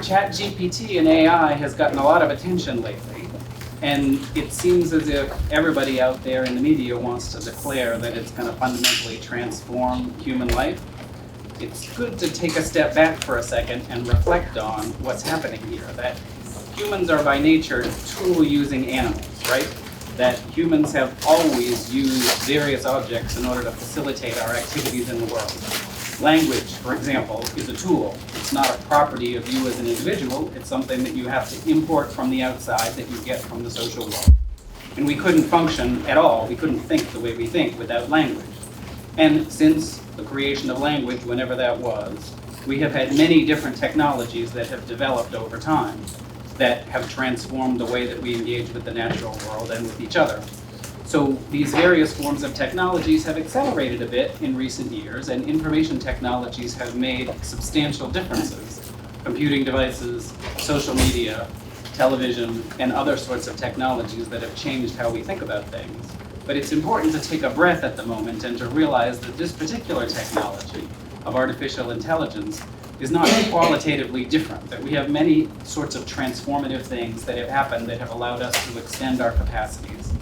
ChatGPT and AI has gotten a lot of attention lately, and it seems as if everybody out there in the media wants to declare that it's going to fundamentally transform human life. It's good to take a step back for a second and reflect on what's happening here, that humans are by nature tool-using animals, right? That humans have always used various objects in order to facilitate our activities in the world. Language, for example, is a tool. It's not a property of you as an individual. It's something that you have to import from the outside that you get from the social world. And we couldn't function at all, we couldn't think the way we think without language. And since the creation of language, whenever that was, we have had many different technologies that have developed over time that have transformed the way that we engage with the natural world and with each other. So these various forms of technologies have accelerated a bit in recent years, and information technologies have made substantial differences. Computing devices, social media, television, and other sorts of technologies that have changed how we think about things. But it's important to take a breath at the moment and to realize that this particular technology of artificial intelligence is not qualitatively different, that we have many sorts of transformative things that have happened that have allowed us to extend our capacities.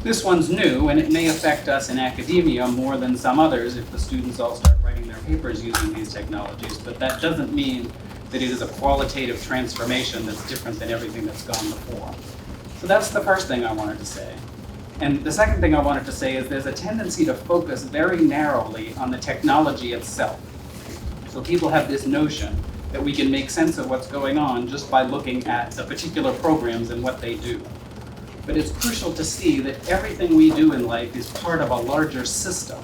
This one's new, and it may affect us in academia more than some others if the students all start writing their papers using these technologies, but that doesn't mean that it is a qualitative transformation that's different than everything that's gone before. So that's the first thing I wanted to say. And the second thing I wanted to say is there's a tendency to focus very narrowly on the technology itself. So people have this notion that we can make sense of what's going on just by looking at the particular programs and what they do. But it's crucial to see that everything we do in life is part of a larger system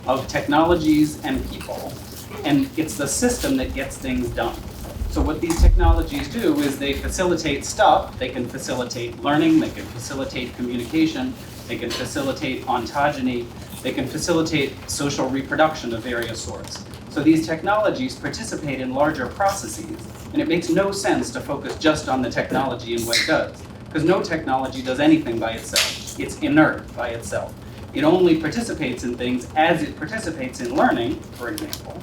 of technologies and people, and it's the system that gets things done. So what these technologies do is they facilitate stuff. They can facilitate learning, they can facilitate communication, they can facilitate ontogeny, they can facilitate social reproduction of various sorts. So these technologies participate in larger processes, and it makes no sense to focus just on the technology and what it does, because no technology does anything by itself. It's inert by itself. It only participates in things as it participates in learning, for example.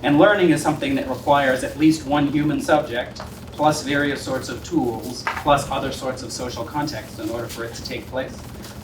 And learning is something that requires at least one human subject, plus various sorts of tools, plus other sorts of social contexts in order for it to take place.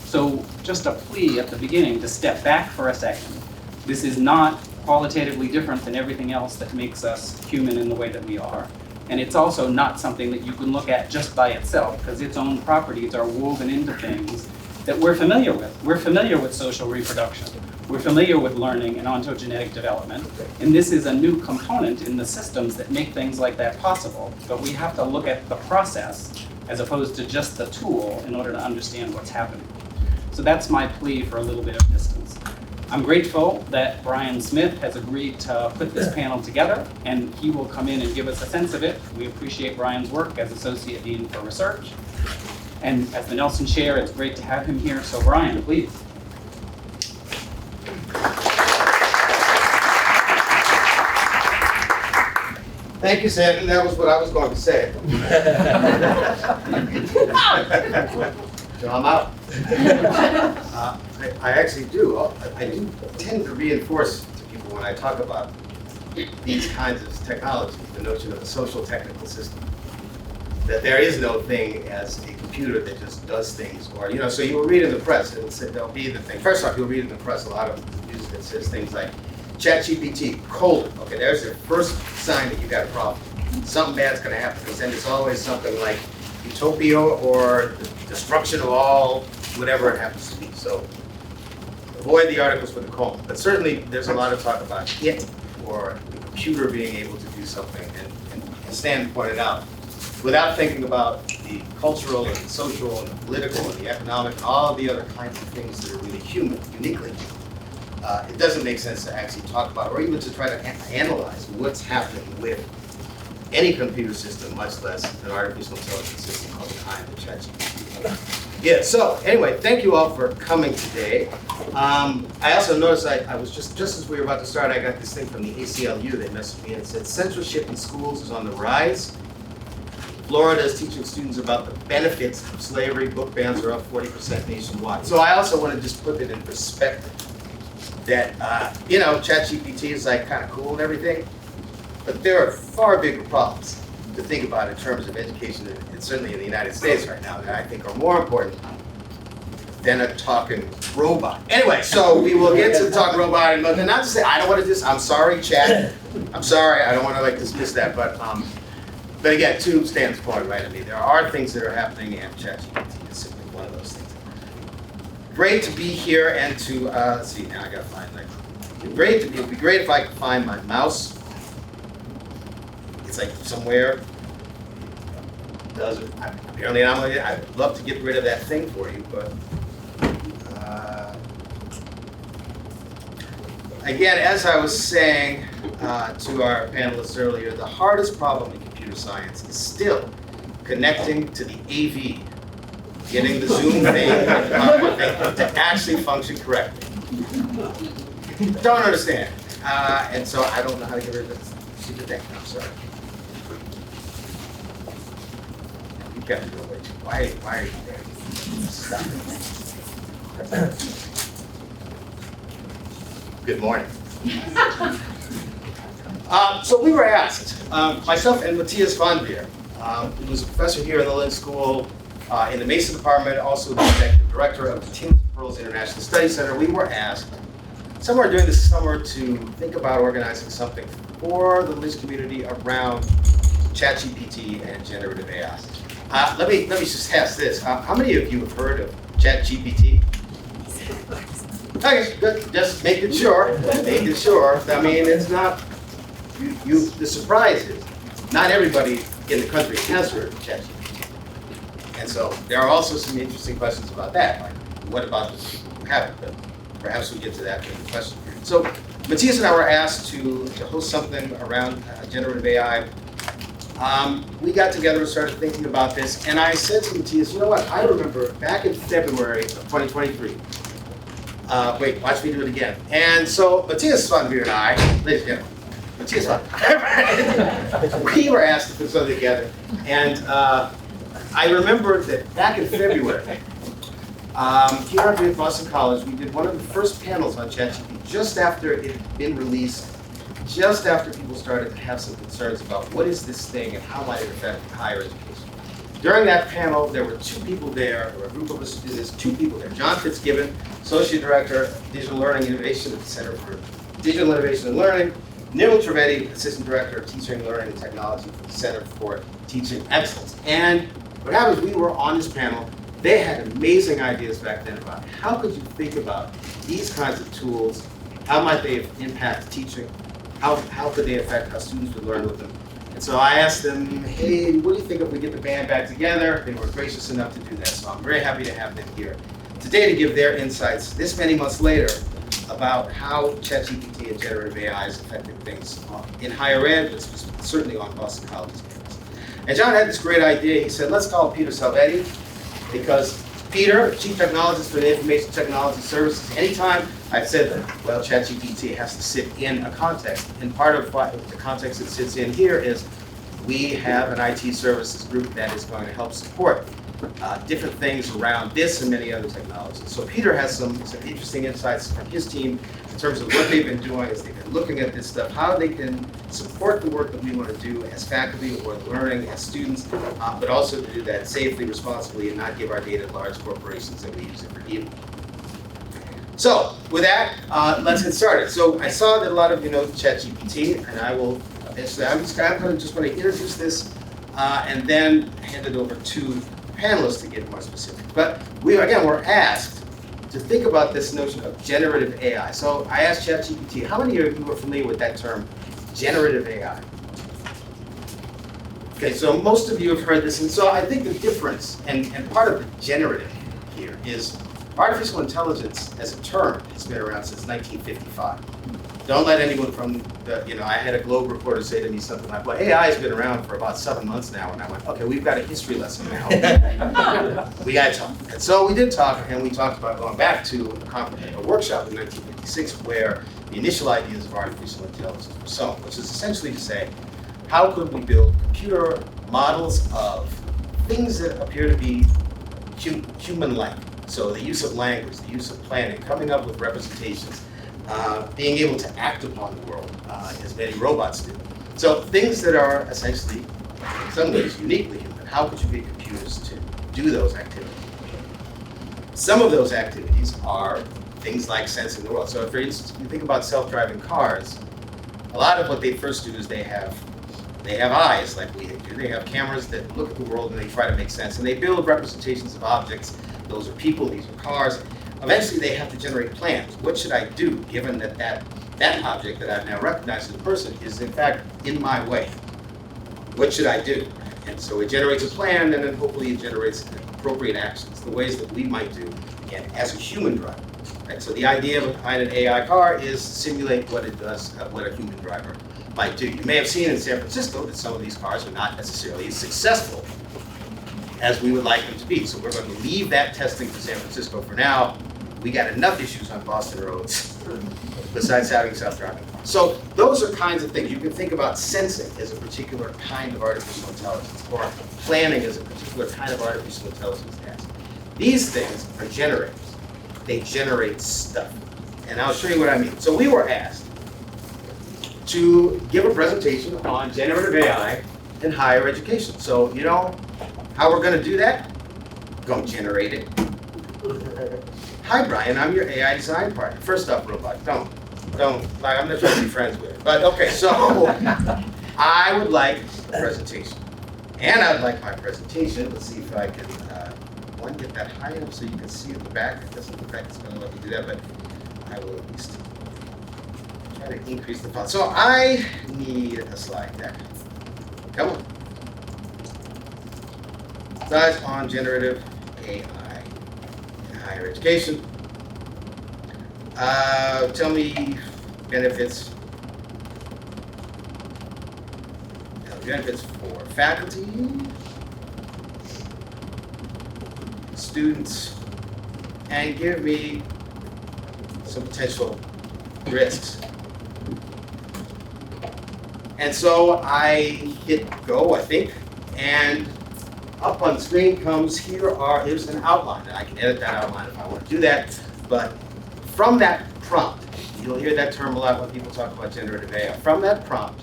So just a plea at the beginning to step back for a second. This is not qualitatively different than everything else that makes us human in the way that we are. And it's also not something that you can look at just by itself, because its own properties are woven into things that we're familiar with. We're familiar with social reproduction. We're familiar with learning and ontogenetic development. And this is a new component in the systems that make things like that possible. But we have to look at the process as opposed to just the tool in order to understand what's happening. So that's my plea for a little bit of distance. I'm grateful that Brian Smith has agreed to put this panel together, and he will come in and give us a sense of it. We appreciate Brian's work as Associate Dean for Research. And as the Nelson Chair, it's great to have him here. So Brian, please. Thank you, Sam. That was what I was going to say. So I'm out. I actually do. I do tend to reinforce to people when I talk about these kinds of technologies, the notion of a social technical system, that there is no thing as a computer that just does things, or, you know, so you will read in the press, there'll be the thing. First off, you'll read in the press a lot of news that says things like, ChatGPT, colon. Okay, there's the first sign that you got a problem. Something bad's gonna happen, because then it's always something like utopia or the destruction of all, whatever it happens to be. So avoid the articles with the colon. But certainly there's a lot of talk about it, or the computer being able to do something, and Stan pointed out, without thinking about the cultural and the social and the political and the economic and all the other kinds of things that are really human, uniquely human. It doesn't make sense to actually talk about, or even to try to analyze what's happening with any computer system, much less an artificial intelligence system called the ChatGPT. Yeah, so anyway, thank you all for coming today. I also noticed I was just as we were about to start, I got this thing from the ACLU. They messaged me and it said censorship in schools is on the rise. Florida is teaching students about the benefits of slavery. Book bans are up 40% nationwide. So I also want to just put it in perspective that, you know, ChatGPT is like kind of cool and everything, but there are far bigger problems to think about in terms of education, and certainly in the United States right now, that I think are more important than a talking robot. Anyway, so we will get to the talking robot, and not to say I don't want to I'm sorry, Chad. I'm sorry, I don't want to like dismiss that, but again, to Stan's point, right? I mean, there are things that are happening, and ChatGPT is simply one of those things. Great to be here, and to let's see. Now I gotta find like. It would be great if I could find my mouse. It's like somewhere. Doesn't apparently not. I'd love to get rid of that thing for you, but again, as I was saying to our panelists earlier, the hardest problem in computer science is still connecting to the AV, getting the Zoom thing to actually function correctly. Don't understand, and so I don't know how to get rid of this stupid thing. I'm sorry. You got to go away. Why are you there? Stop it. Good morning. So we were asked, myself and Matthias Davier, who was a professor here in the Lynch School in the Mason Department, also the executive director of the Teams of Pearls International Studies Center. We were asked somewhere during the summer to think about organizing something for the Lynch community around ChatGPT and generative AI. Let me just ask this: how many of you have heard of ChatGPT? Okay, good. Just making sure. Making sure. I mean, it's not. The surprise is not everybody in the country has heard of ChatGPT, and so there are also some interesting questions about that. Like, what about the people who haven't? But perhaps we get to that in the question period. So Matthias and I were asked to host something around generative AI. We got together and started thinking about this, and I said to Matthias, you know what, I remember back in February of 2023, wait, watch me do it again. And so Matthias Davier and I, ladies and gentlemen, Matthias Davier, we were asked to put something together, and I remember that back in February, here at Boston College, we did one of the first panels on ChatGPT just after it had been released, just after people started to have some concerns about what is this thing and how might it affect higher education. During that panel, there were two people there, or a group of us, there's two people there. John FitzGibbon, Associate Director of Digital Learning Innovation at the Center for Digital Innovation and Learning. Nirmal Trivedi, Assistant Director of Teaching, Learning, and Technology for the Center for Teaching Excellence. And what happened was we were on this panel. They had amazing ideas back then about how could you think about these kinds of tools, how might they impact teaching, how could they affect how students would learn with them. And so I asked them, hey, what do you think if we get the band back together? They were gracious enough to do that, so I'm very happy to have them here today to give their insights this many months later about how ChatGPT and generative AI is affecting things in higher ed, but certainly on Boston College's campus. And John had this great idea. He said, let's call Peter Salvetti, because Peter, Chief Technologist for the Information Technology Services, anytime I've said that, well, ChatGPT has to sit in a context. And part of what the context it sits in here is we have an IT services group that is going to help support different things around this and many other technologies. So Peter has some interesting insights from his team in terms of what they've been doing as they've been looking at this stuff, how they can support the work that we want to do as faculty or learning as students, but also to do that safely, responsibly, and not give our data to large corporations that we use it for evil. So with that, let's get started. So I saw that a lot of you know ChatGPT, and I will eventually, I'm just going to introduce this and then hand it over to panelists to get more specific. But we're asked to think about this notion of generative AI. So I asked ChatGPT, how many of you are familiar with that term, generative AI? Okay, so most of you have heard this, and so I think the difference, and part of the generative here is artificial intelligence as a term has been around since 1955. Don't let anyone from I had a Globe reporter say to me something like, well, AI has been around for about 7 months now. And I went, okay, we've got a history lesson now. We got to talk. And so we did talk, and we talked about going back to a workshop in 1956 where the initial ideas of artificial intelligence were sown, which is essentially to say, how could we build computer models of things that appear to be human-like? So the use of language, the use of planning, coming up with representations, being able to act upon the world as many robots do. So things that are essentially in some ways uniquely human. How could you get computers to do those activities? Some of those activities are things like sensing the world. So for instance, you think about self-driving cars, a lot of what they first do is they have eyes like we do. They have cameras that look at the world and they try to make sense. And they build representations of objects. Those are people, these are cars. Eventually they have to generate plans. What should I do given that that object that I've now recognized as a person is in fact in my way? What should I do? And so it generates a plan, and then hopefully it generates appropriate actions, the ways that we might do, again, as a human driver. Right? So the idea behind an AI car is to simulate what it does, what a human driver might do. You may have seen in San Francisco that some of these cars are not necessarily as successful as we would like them to be. So we're going to leave that testing for San Francisco for now. We got enough issues on Boston roads besides having self-driving. So those are kinds of things. You can think about sensing as a particular kind of artificial intelligence, or planning as a particular kind of artificial intelligence task. These things are generators. They generate stuff. And I'll show you what I mean. So we were asked to give a presentation on generative AI in higher education. So you know how we're going to do that? Go generate it. Hi, Brian. I'm your AI design partner. First up, robot. Don't. Like, I'm not trying to be friends with it. But okay, so I would like a presentation. And I'd like my presentation. Let's see if I can, get that high enough so you can see in the back. It doesn't look like it's going to let me do that, but I will at least try to increase the font. So I need a slide deck. Come on. Slides on generative AI in higher education. Tell me benefits. Benefits for faculty, students, and give me some potential risks. And so I hit go, I think, and up on the screen comes here's an outline. And I can edit that outline if I want to do that. But from that prompt, you'll hear that term a lot when people talk about generative AI. From that prompt,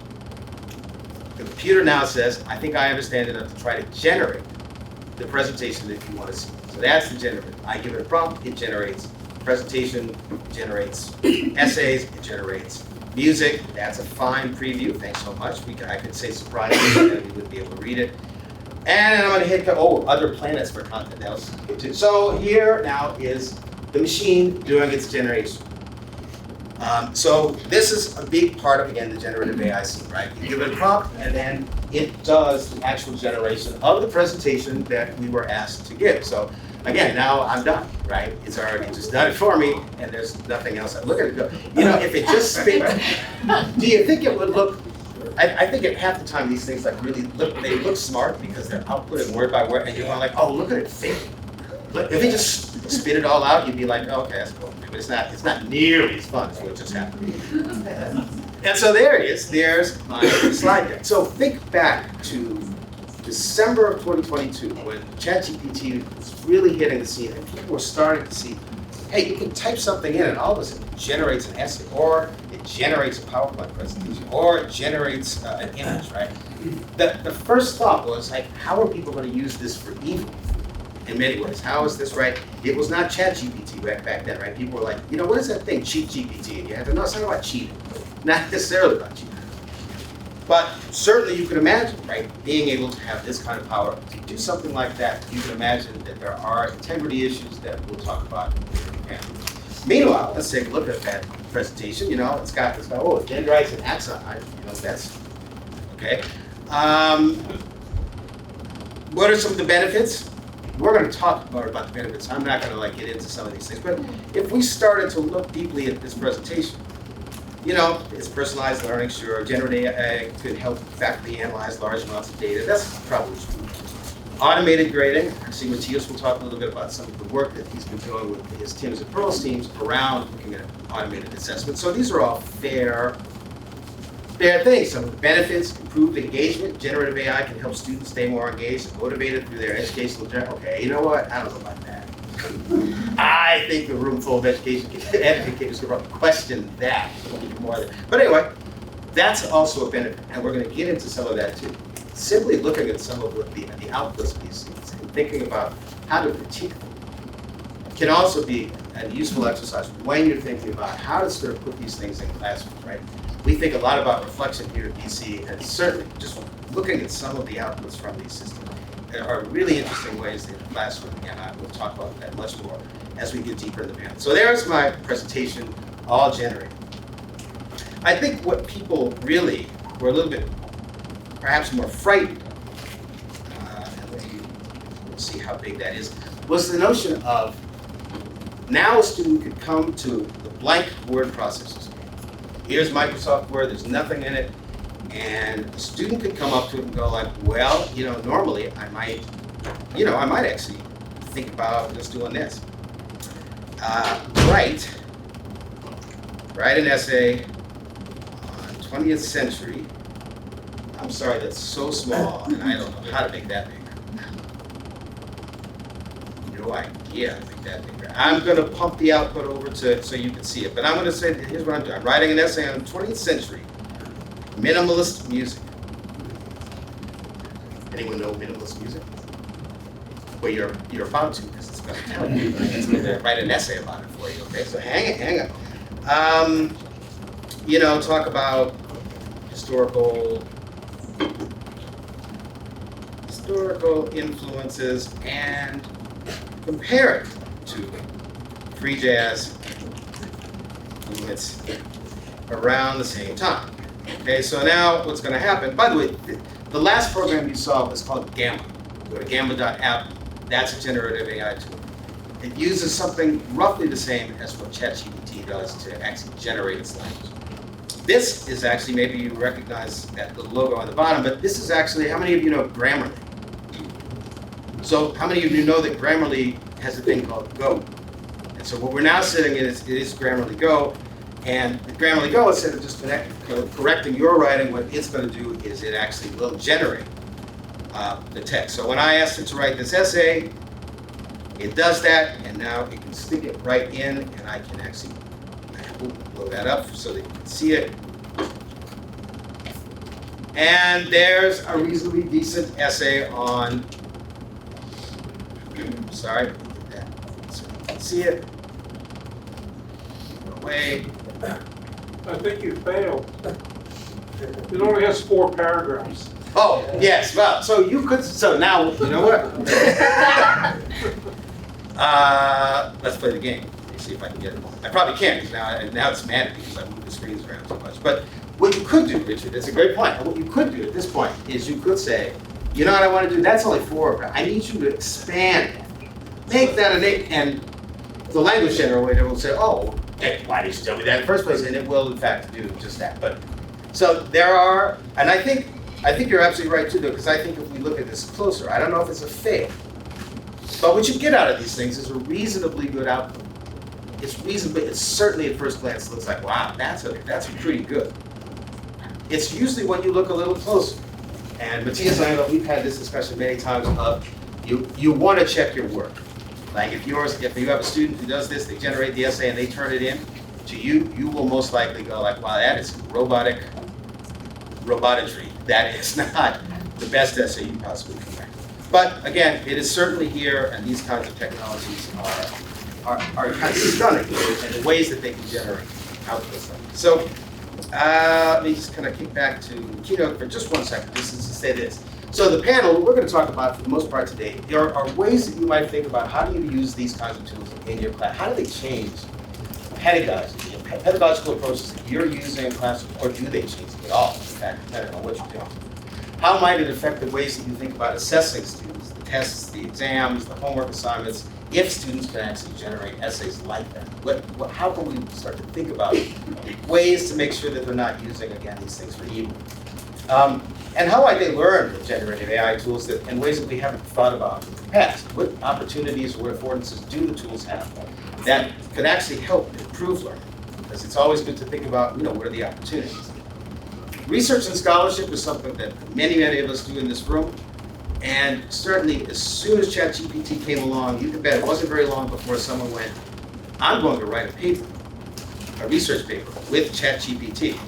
the computer now says, I think I understand enough to try to generate the presentation that you want to see. So that's the generative. I give it a prompt, it generates presentation, it generates essays, it generates music. That's a fine preview. Thanks so much. I could say surprisingly that you would be able to read it. And I'm going to hit other planets for content. That was good too. So here now is the machine doing its generation. So this is a big part of, again, the generative AI scene, right? You give it a prompt, and then it does the actual generation of the presentation that we were asked to give. So again, now I'm done, right? It's already just done it for me, and there's nothing else. I look at it and go, you know, if it just spit, do you think it would look, I think at half the time these things like really they look smart because they're outputted word by word, and you're going like, oh, look at it think. But if it just spit it all out, you'd be like, oh, okay, that's cool. But it's not nearly as fun as what just happened. And so there it is. There's my slide deck. So think back to December of 2022 when ChatGPT was really hitting the scene and people were starting to see, hey, you can type something in and all of a sudden it generates an essay, or it generates a PowerPoint presentation, or it generates an image, right? The first thought was like, how are people going to use this for evil? In many ways, how is this right? It was not ChatGPT back then, right? People were like, you know, what is that thing, cheat GPT? And you had to know, it's not about cheating, not necessarily about cheating. But certainly you can imagine, right, being able to have this kind of power to do something like that. You can imagine that there are integrity issues that we'll talk about in the panel. Meanwhile, let's take a look at that presentation. You know, it's got it generates an axon. That's okay. What are some of the benefits? We're going to talk more about the benefits. I'm not going to get into some of these things. But if we started to look deeply at this presentation, you know, it's personalized learning, sure. Generative AI could help faculty analyze large amounts of data. That's probably true. Automated grading. I see Matthias will talk a little bit about some of the work that he's been doing with his Tim's and Pearl's teams around looking at automated assessment. So these are all fair things. Some of the benefits: improved engagement. Generative AI can help students stay more engaged and motivated through their educational journey. Okay, you know what? I don't know about that. I think the room full of educators could probably question that a little bit more. But anyway, that's also a benefit, and we're going to get into some of that too. simply looking at some of what the outputs of these things and thinking about how to critique them can also be a useful exercise when you're thinking about how to sort of put these things in classrooms, right? We think a lot about reflection here at BC, and certainly just looking at some of the outputs from these systems. There are really interesting ways in the classroom, and I will talk about that much more as we get deeper in the panel. So there's my presentation, all generated. I think what people really were a little bit, perhaps more frightened of, and we'll see how big that is, was the notion of now a student could come to the blank word processors. Here's Microsoft Word, there's nothing in it, and a student could come up to it and go like, well, normally I might actually think about just doing this. Write an essay on 20th century. I'm sorry, that's so small, and I don't know how to make that bigger. No idea how to make that bigger. I'm going to pump the output over to so you can see it, but I'm going to say, here's what I'm doing. I'm writing an essay on 20th century minimalist music. Anyone know minimalist music? Well, you're about to, because it's going to tell you. It's going to write an essay about it for you. Okay, so hang on. Talk about historical influences and compare it to free jazz movements around the same time. Okay, so now what's going to happen? By the way, the last program you saw was called Gamma. Go to gamma.app. That's a generative AI tool. It uses something roughly the same as what ChatGPT does to actually generate its language. This is actually, maybe you recognize that the logo on the bottom, but this is actually, how many of you know Grammarly? So how many of you know that Grammarly has a thing called Go? And so what we're now sitting in is Grammarly Go, and the Grammarly Go, instead of just correcting your writing, what it's going to do is it actually will generate the text. So when I asked it to write this essay, it does that, and now it can stick it right in, and I can actually blow that up so that you can see it. And there's a reasonably decent essay on, sorry, so you can see it. Go away. I think you failed. It only has 4 paragraphs. Oh, yes, well, so you could, so now, you know what? Let's play the game. Let me see if I can get it. I probably can't, because now it's mad at me because I moved the screens around so much. But what you could do, Richard, it's a great point. And what you could do at this point is you could say, you know what I want to do? That's only 4. I need you to expand it. Make that an 8. And the language generator will say, oh, why did you tell me that in the first place? And it will, in fact, do just that. But so there are, and I think you're absolutely right too, though, because I think if we look at this closer, I don't know if it's a fail, but what you get out of these things is a reasonably good output. It certainly at first glance looks like, wow, that's pretty good. It's usually when you look a little closer. And Matthias and I know we've had this discussion many times of you want to check your work. Like if you have a student who does this, they generate the essay and they turn it in to you, you will most likely go like, wow, that is robotitry. That is not the best essay you possibly can write. But again, it is certainly here, and these kinds of technologies are kind of stunning in the ways that they can generate outputs like this. So let me just kind of kick back to the keynote for just 1 second, just to say this. So the panel, what we're going to talk about for the most part today, there are ways that you might think about how do you use these kinds of tools in your class. How do they change pedagogy, pedagogical approaches that you're using in class, or do they change them at all, in fact, depending on what you're doing? How might it affect the ways that you think about assessing students, the tests, the exams, the homework assignments, if students can actually generate essays like that? How can we start to think about ways to make sure that they're not using, again, these things for evil? And how might they learn with generative AI tools in ways that we haven't thought about in the past? What opportunities or affordances do the tools have that could actually help improve learning? Because it's always good to think about, what are the opportunities? Research and scholarship is something that many of us do in this room. And certainly, as soon as ChatGPT came along, you can bet it wasn't very long before someone went, I'm going to write a research paper with ChatGPT.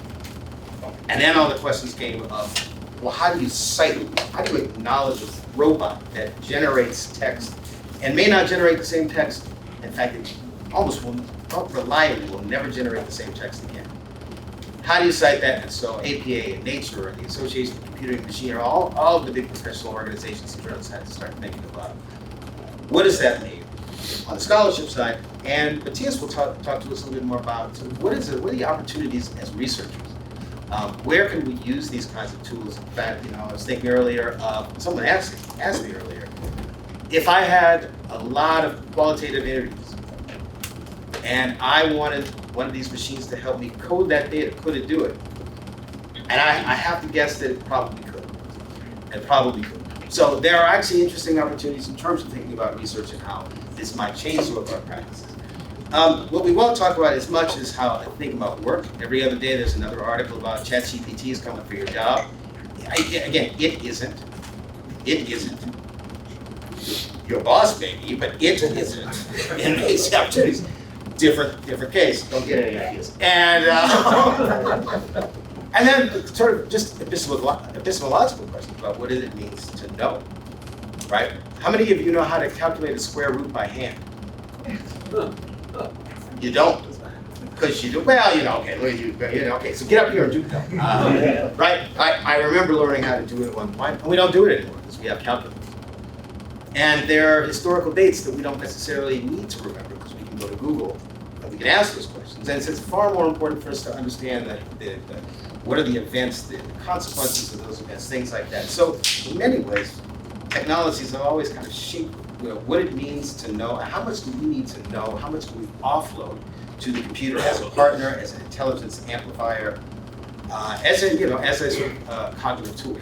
And then all the questions came of, well, how do you cite, how do you acknowledge a robot that generates text and may not generate the same text? In fact, it almost will, reliably will never generate the same text again. How do you cite that? And so APA and Nature and the Association of Computing and Machine, all of the big professional organizations and journals had to start thinking about what does that mean on the scholarship side. And Matthias will talk to us a little bit more about what are the opportunities as researchers? Where can we use these kinds of tools? In fact, I was thinking earlier, someone asked me earlier, if I had a lot of qualitative interviews and I wanted one of these machines to help me code that data, could it do it? And I have to guess that it probably could. It probably could. So there are actually interesting opportunities in terms of thinking about research and how this might change some of our practices. What we won't talk about as much is how I think about work. Every other day there's another article about ChatGPT is coming for your job. Again, it isn't. It isn't. Your boss maybe, but it isn't. In these opportunities. Different case. Don't get any ideas. And then sort of just epistemological questions about what it means to know, right? How many of you know how to calculate a square root by hand? You don't, because you do. Well, okay, so get up here and do that, right? I remember learning how to do it at one point, and we don't do it anymore because we have calculators. And there are historical dates that we don't necessarily need to remember because we can go to Google and we can ask those questions. And it's far more important for us to understand what are the events, the consequences of those events, things like that. So in many ways, technologies have always kind of shaped what it means to know, how much do we need to know, how much do we offload to the computer as a partner, as an intelligence amplifier, as a sort of cognitive tool.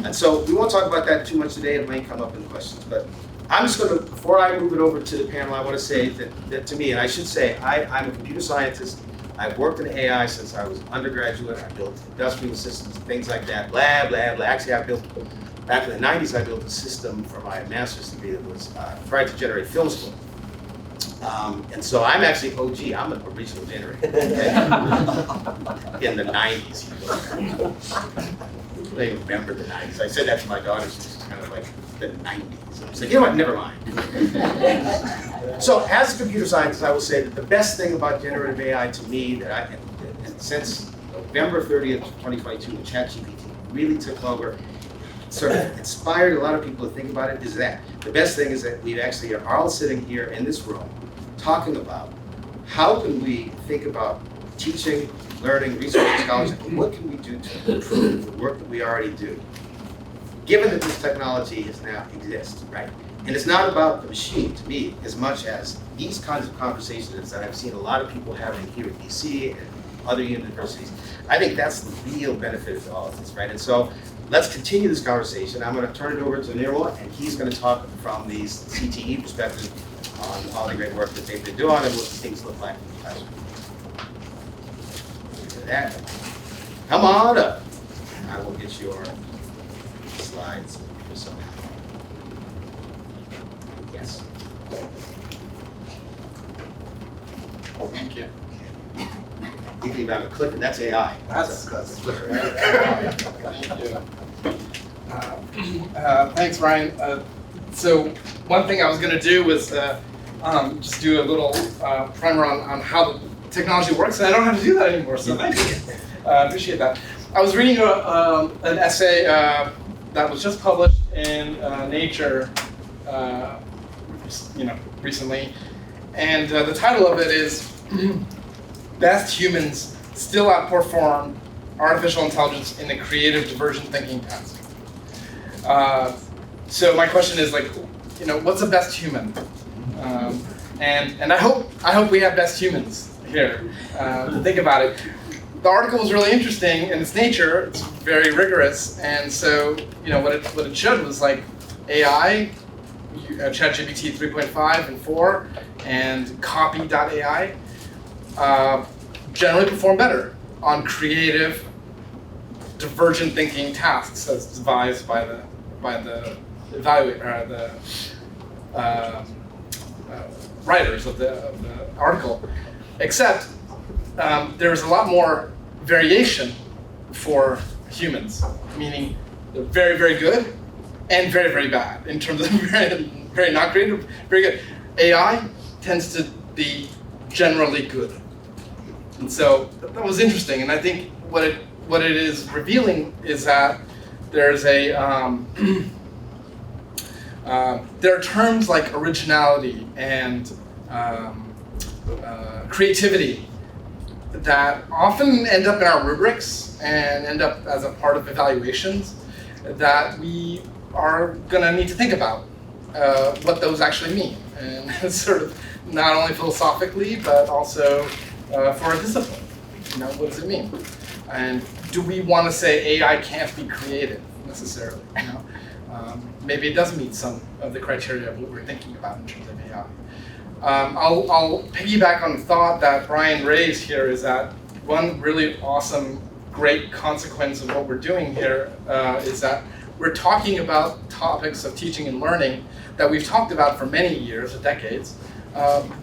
And so we won't talk about that too much today. It may come up in questions, but I'm just going to, before I move it over to the panel, I want to say that to me, and I should say, I'm a computer scientist. I've worked in AI since I was an undergraduate. I built industrial systems, things like that, blah, blah, blah. Actually, back in the 90s, I built a system for my master's degree that was tried to generate film score. And so I'm actually OG, I'm an original generator. In the 90s. They remember the 90s. I said that to my daughter, she's kind of like, the 90s. I was like, you know what, never mind. So as a computer scientist, I will say that the best thing about generative AI to me, that since November 30th, 2022, when ChatGPT really took over, sort of inspired a lot of people to think about it, is that the best thing is that we actually are all sitting here in this room talking about how can we think about teaching, learning, research, scholarship, what can we do to improve the work that we already do, given that this technology is now exists, right? And it's not about the machine, to me, as much as these kinds of conversations that I've seen a lot of people having here at DC and other universities. I think that's the real benefit of all of this, right? And so let's continue this conversation. I'm going to turn it over to Nirmal, and he's going to talk from the CTE perspective on all the great work that they've been doing and what things look like in the classroom. Look at that. Come on up. I will get your slides somehow. Yes. Thank you. Thinking about a clicker, that's AI. That's a clicker. Thank you. Thanks, Ryan. So one thing I was going to do was just do a little primer on how the technology works, and I don't have to do that anymore, so thank you. Appreciate that. I was reading an essay that was just published in Nature recently, and the title of it is Best Humans Still Outperform Artificial Intelligence in the Creative Divergent Thinking Task. So my question is, what's the best human? And I hope we have best humans here to think about it. The article was really interesting in its nature. It's very rigorous, and so what it showed was AI, ChatGPT 3.5 and 4, and Copy.ai generally perform better on creative, divergent thinking tasks as devised by the writers of the article. Except there's a lot more variation for humans, meaning They're very, very good and very, very bad in terms of very, very not creative, very good. AI tends to be generally good. And so that was interesting. And I think what it is revealing is that there's a, there are terms like originality and creativity that often end up in our rubrics and end up as a part of evaluations that we are going to need to think about what those actually mean. And sort of not only philosophically, but also for a discipline. What does it mean? And do we want to say AI can't be creative necessarily? Maybe it does meet some of the criteria of what we're thinking about in terms of AI. I'll piggyback on the thought that Brian raised here is that one really awesome, great consequence of what we're doing here is that we're talking about topics of teaching and learning that we've talked about for many years, or decades.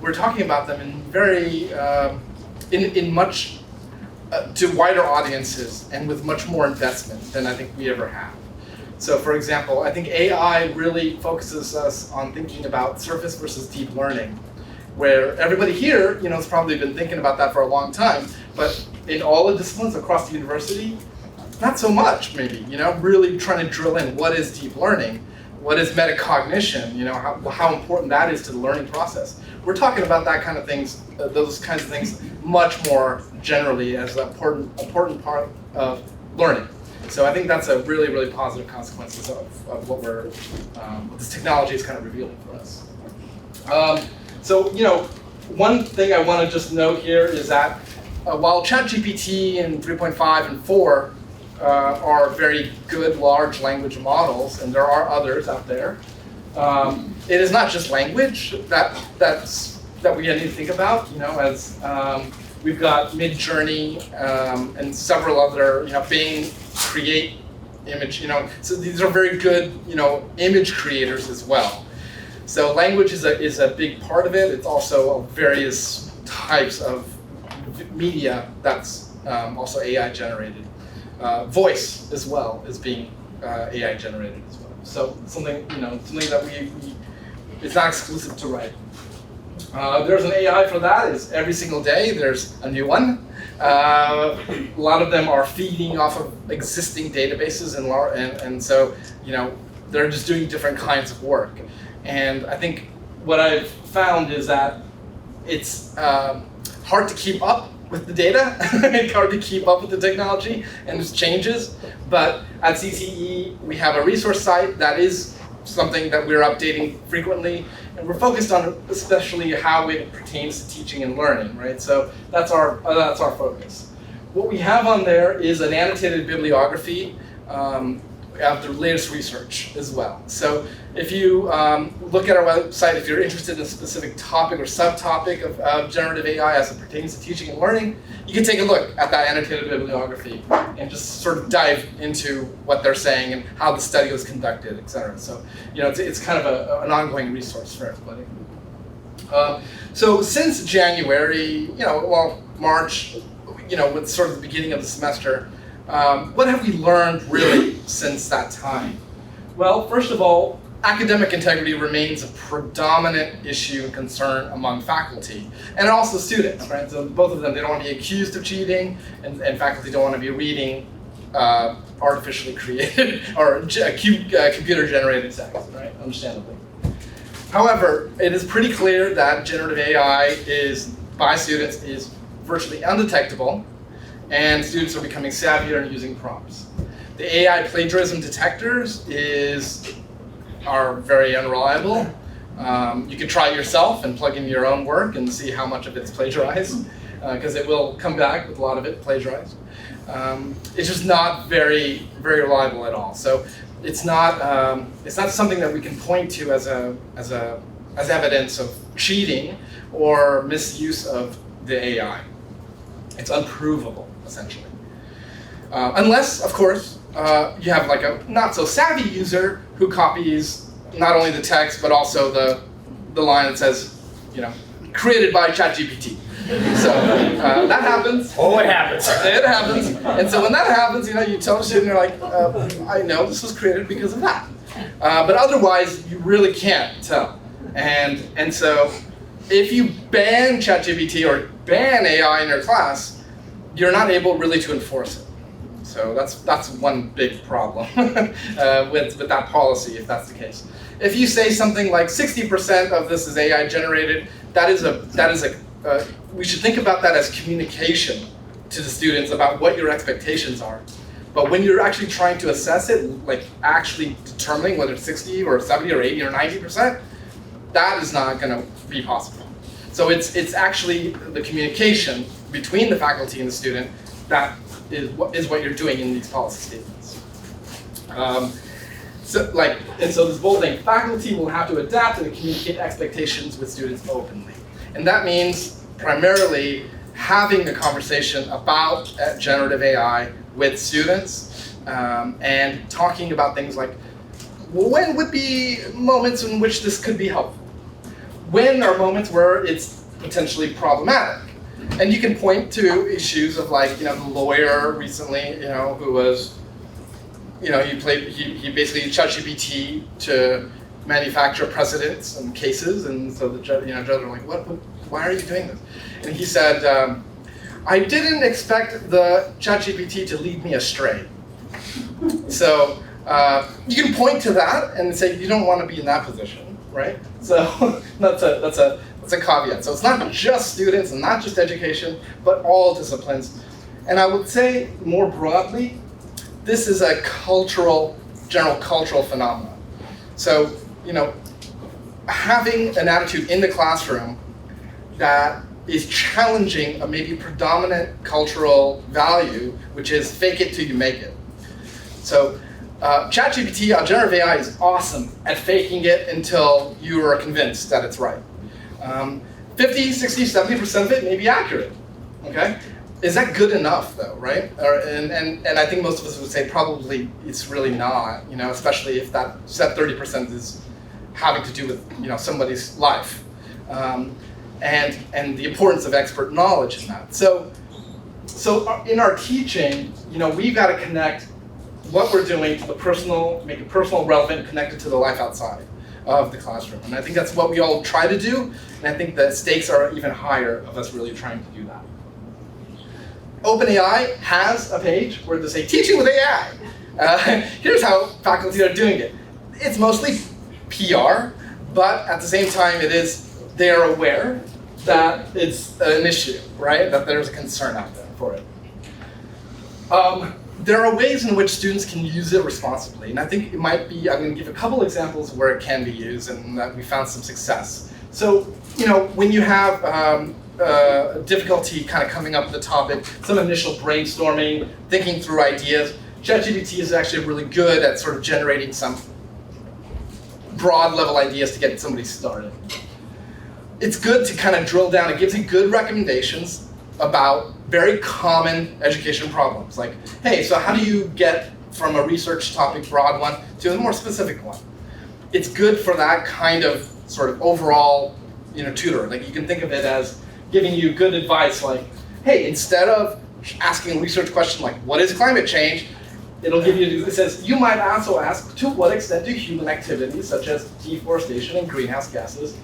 We're talking about them in very, in much, to wider audiences and with much more investment than I think we ever have. So for example, I think AI really focuses us on thinking about surface versus deep learning, where everybody here, has probably been thinking about that for a long time, but in all the disciplines across the university, not so much maybe, really trying to drill in what is deep learning, what is metacognition, how important that is to the learning process. We're talking about that kind of things, those kinds of things much more generally as an important part of learning. So I think that's a really, really positive consequences of what what this technology is kind of revealing for us. So, one thing I want to just note here is that while ChatGPT and 3.5 and 4 are very good large language models, and there are others out there, it is not just language that we need to think about. As we've got Midjourney and several other, Bing, Create, Image. So these are very good, image creators as well. So language is a big part of it. It's also various types of media that's also AI generated. Voice as well is being AI generated as well. So something that we it's not exclusive to writing. There's an AI for that. It's every single day there's a new one. A lot of them are feeding off of existing databases and so they're just doing different kinds of work. And I think what I've found is that it's hard to keep up with the data, it's hard to keep up with the technology and its changes. But at CTE, we have a resource site that is something that we're updating frequently, and we're focused on especially how it pertains to teaching and learning, right? So that's our focus. What we have on there is an annotated bibliography of the latest research as well. So if you look at our website, if you're interested in a specific topic or subtopic of generative AI as it pertains to teaching and learning, you can take a look at that annotated bibliography and just sort of dive into what they're saying and how the study was conducted, et cetera. So it's kind of an ongoing resource for everybody. So since January, March, with sort of the beginning of the semester, what have we learned really since that time? Well, first of all, academic integrity remains a predominant issue and concern among faculty and also students, right? So both of them, they don't want to be accused of cheating, and faculty don't want to be reading artificially created or computer-generated text, right? Understandably. However, it is pretty clear that generative AI by students is virtually undetectable, and students are becoming savvier in using prompts. The AI plagiarism detectors are very unreliable. You can try it yourself and plug in your own work and see how much of it's plagiarized, because it will come back with a lot of it plagiarized. It's just not very, very reliable at all. So it's not something that we can point to as evidence of cheating or misuse of the AI. It's unprovable, essentially. Unless, of course, you have like a not so savvy user who copies not only the text but also the line that says, created by ChatGPT. So that happens. Oh, it happens. It happens. And so when that happens, you tell the student, you're like, I know this was created because of that. But otherwise, you really can't tell. And so if you ban ChatGPT or ban AI in your class, you're not able really to enforce it. So that's one big problem with that policy, if that's the case. If you say something like 60% of this is AI generated, we should think about that as communication to the students about what your expectations are. But when you're actually trying to assess it, like actually determining whether it's 60 or 70 or 80 or 90%, that is not going to be possible. So it's actually the communication between the faculty and the student that is what you're doing in these policy statements. So this bold thing, faculty will have to adapt and communicate expectations with students openly. And that means primarily having a conversation about generative AI with students and talking about things like, well, when would be moments in which this could be helpful? When are moments where it's potentially problematic? And you can point to issues of the lawyer recently, who was, he basically used ChatGPT to manufacture precedents and cases, and so the judges are like, why are you doing this? And he said, I didn't expect the ChatGPT to lead me astray. So you can point to that and say you don't want to be in that position, right? So that's a caveat. So it's not just students and not just education, but all disciplines. And I would say more broadly, this is a general cultural phenomenon. So, having an attitude in the classroom that is challenging a maybe predominant cultural value, which is fake it till you make it. So ChatGPT, generative AI, is awesome at faking it until you are convinced that it's right. 50, 60, 70% of it may be accurate, okay? Is that good enough though, right? And I think most of us would say probably it's really not, especially if that 30% is having to do with, somebody's life. And the importance of expert knowledge in that. So in our teaching, we've got to connect what we're doing to the personal, make it personal, relevant, connected to the life outside of the classroom. And I think that's what we all try to do, and I think the stakes are even higher of us really trying to do that. OpenAI has a page where they say, teaching with AI. Here's how faculty are doing it. It's mostly PR, but at the same time, they are aware that it's an issue, right? That there's a concern out there for it. There are ways in which students can use it responsibly, and I think it might be, I'm going to give a couple examples where it can be used and that we found some success. So, when you have difficulty kind of coming up with a topic, some initial brainstorming, thinking through ideas, ChatGPT is actually really good at sort of generating some broad level ideas to get somebody started. It's good to kind of drill down. It gives you good recommendations about very common education problems. Like, hey, so how do you get from a research topic, broad one, to a more specific one? It's good for that kind of sort of overall, tutor. Like, you can think of it as giving you good advice, like, hey, instead of asking a research question like, what is climate change? It'll give you, it says, you might also ask, to what extent do human activities such as deforestation and greenhouse gases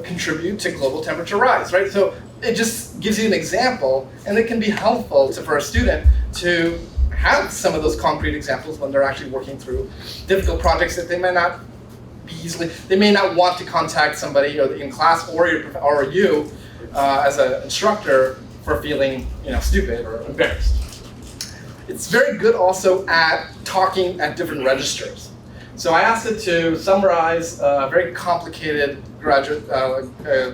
contribute to global temperature rise, right? So it just gives you an example, and it can be helpful for a student to have some of those concrete examples when they're actually working through difficult projects that they may not be they may not want to contact somebody in class or you as an instructor for feeling stupid or embarrassed. It's very good also at talking at different registers. So I asked it to summarize a very complicated graduate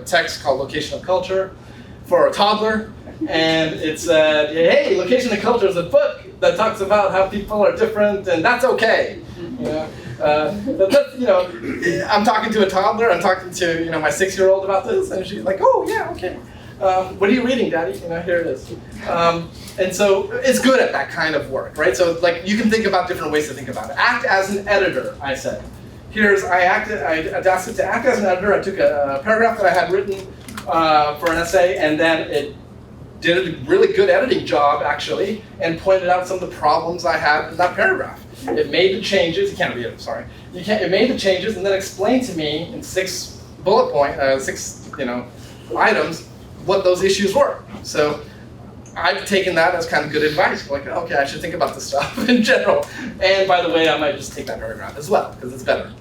text called Location of Culture for a toddler. And it said, hey, Location of Culture is a book that talks about how people are different, and that's okay. I'm talking to a toddler, I'm talking to my 6-year-old about this, and she's like, oh yeah, okay. What are you reading, Daddy? Here it is. And so it's good at that kind of work, right? So you can think about different ways to think about it. Act as an editor, I said. I asked it to act as an editor. I took a paragraph that I had written for an essay, and then it did a really good editing job, actually, and pointed out some of the problems I had in that paragraph. It made the changes, you can't read it, sorry. It made the changes and then explained to me in 6 bullet point, 6 items what those issues were. So I've taken that as kind of good advice. Like, okay, I should think about this stuff in general. And by the way, I might just take that paragraph as well, because it's better.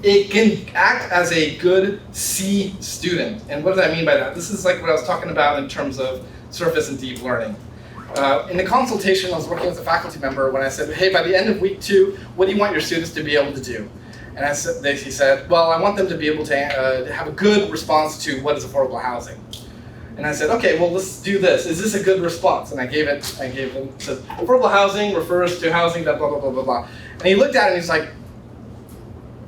It can act as a good C student. And what do I mean by that? This is like what I was talking about in terms of surface and deep learning. In the consultation, I was working as a faculty member when I said, hey, by the end of week 2, what do you want your students to be able to do? And he said, well, I want them to be able to have a good response to what is affordable housing. And I said, okay, well, let's do this. Is this a good response? And I gave him, said, affordable housing refers to housing that blah, blah, blah, blah, blah. And he looked at it and he's like,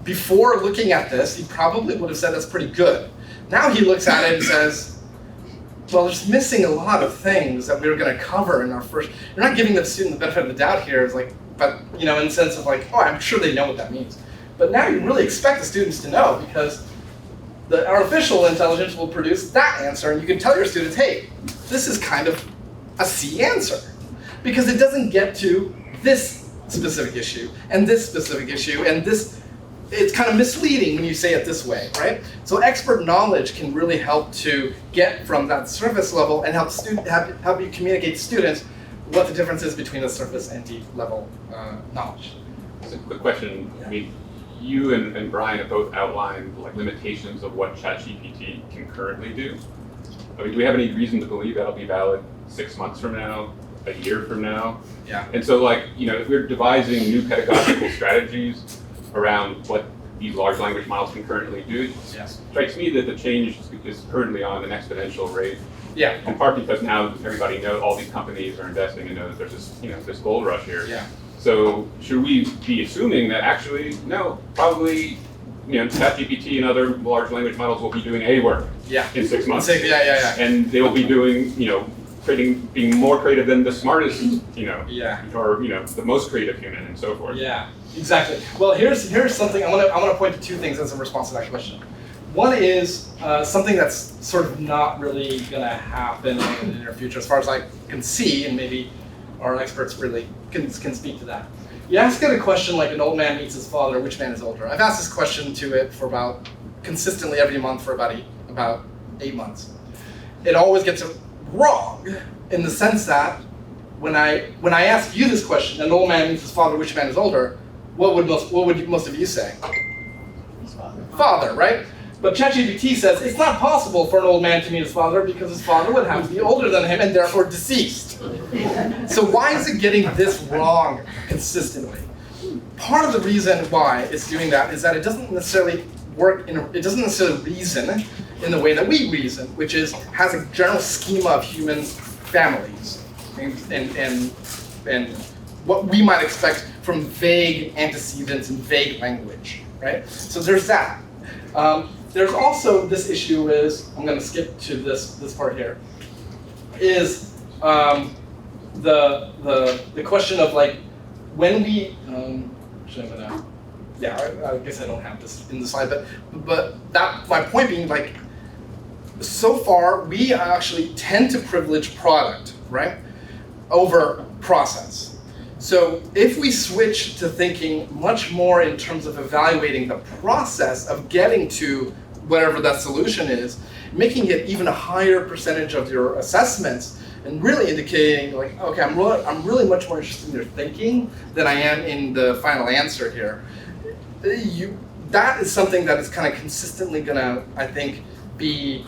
before looking at this, he probably would have said that's pretty good. Now he looks at it and says, well, there's missing a lot of things that we were going to cover in our first. You're not giving the student the benefit of the doubt here. It's like, but in the sense of like, oh, I'm sure they know what that means. But now you really expect the students to know, because the artificial intelligence will produce that answer, and you can tell your students, hey, this is kind of a C answer, because it doesn't get to this specific issue and this specific issue and this. It's kind of misleading when you say it this way, right? So expert knowledge can really help to get from that surface level and help you communicate to students what the difference is between the surface and deep level knowledge. Just a quick question. I mean, you and Brian have both outlined like limitations of what ChatGPT can currently do. I mean, do we have any reason to believe that'll be valid 6 months from now, a year from now? Yeah. And so, like, if we're devising new pedagogical strategies around what these large language models can currently do, it strikes me that the change is currently on an exponential rate. Yeah. In part because now everybody knows, all these companies are investing and know that there's this, this gold rush here. Yeah. So should we be assuming that actually, no, probably, ChatGPT and other large language models will be doing A work in 6 months. Yeah. And they will be doing, being more creative than the smartest, or the most creative human and so forth. Yeah, exactly. Well, here's something, I'm gonna point to 2 things as a response to that question. One is something that's sort of not really gonna happen in the near future, as far as I can see, and maybe our experts really can speak to that. You ask it a question like an old man meets his father, which man is older? I've asked this question to it for consistently every month for about 8 months. It always gets it wrong, in the sense that when I ask you this question, an old man meets his father, which man is older? What would most of you say? His father. Father, right? But ChatGPT says it's not possible for an old man to meet his father because his father would have to be older than him and therefore deceased. So why is it getting this wrong consistently? Part of the reason why it's doing that is that it doesn't necessarily reason in the way that we reason, which is has a general schema of human families and what we might expect from vague antecedents and vague language, right? So there's that. There's also this issue is, I'm going to skip to this part here, is the question of like when we I guess I don't have this in the slide, but that my point being like so far we actually tend to privilege product, right, over process. So if we switch to thinking much more in terms of evaluating the process of getting to whatever that solution is, making it even a higher percentage of your assessments, and really indicating like, okay, I'm really much more interested in your thinking than I am in the final answer here. That is something that is kind of consistently gonna, I think, be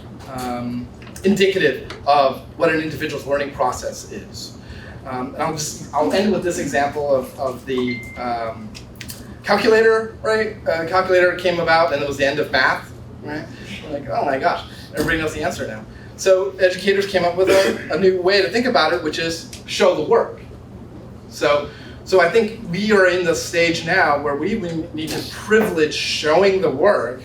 indicative of what an individual's learning process is. And I'll end with this example of the calculator, right? Calculator came about and it was the end of math, right? Like, oh my gosh, everybody knows the answer now. So educators came up with a new way to think about it, which is show the work. So I think we are in the stage now where we need to privilege showing the work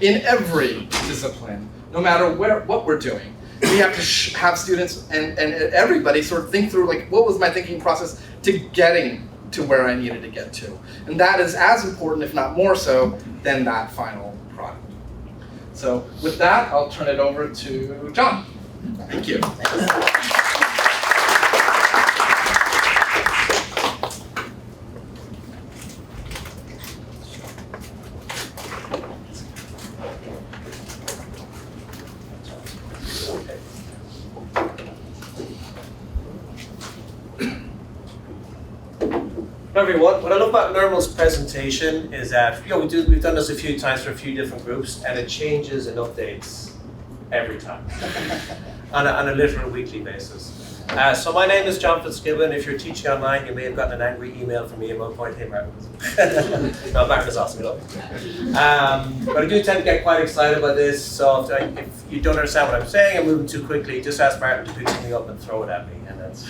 in every discipline, no matter what we're doing. We have to have students and everybody sort of think through like, what was my thinking process to getting to where I needed to get to? And that is as important, if not more so, than that final product. So with that, I'll turn it over to John. Thank you. Hello everyone. What I love about Nirmal's presentation is that we've done this a few times for a few different groups, and it changes and updates every time on a literal weekly basis. So my name is John FitzGibbon. If you're teaching online, you may have gotten an angry email from me at one point. Hey, Martin. No, Martin is awesome. We love you. But I do tend to get quite excited about this. So if you don't understand what I'm saying, I'm moving too quickly, just ask Martin to pick something up and throw it at me, and that's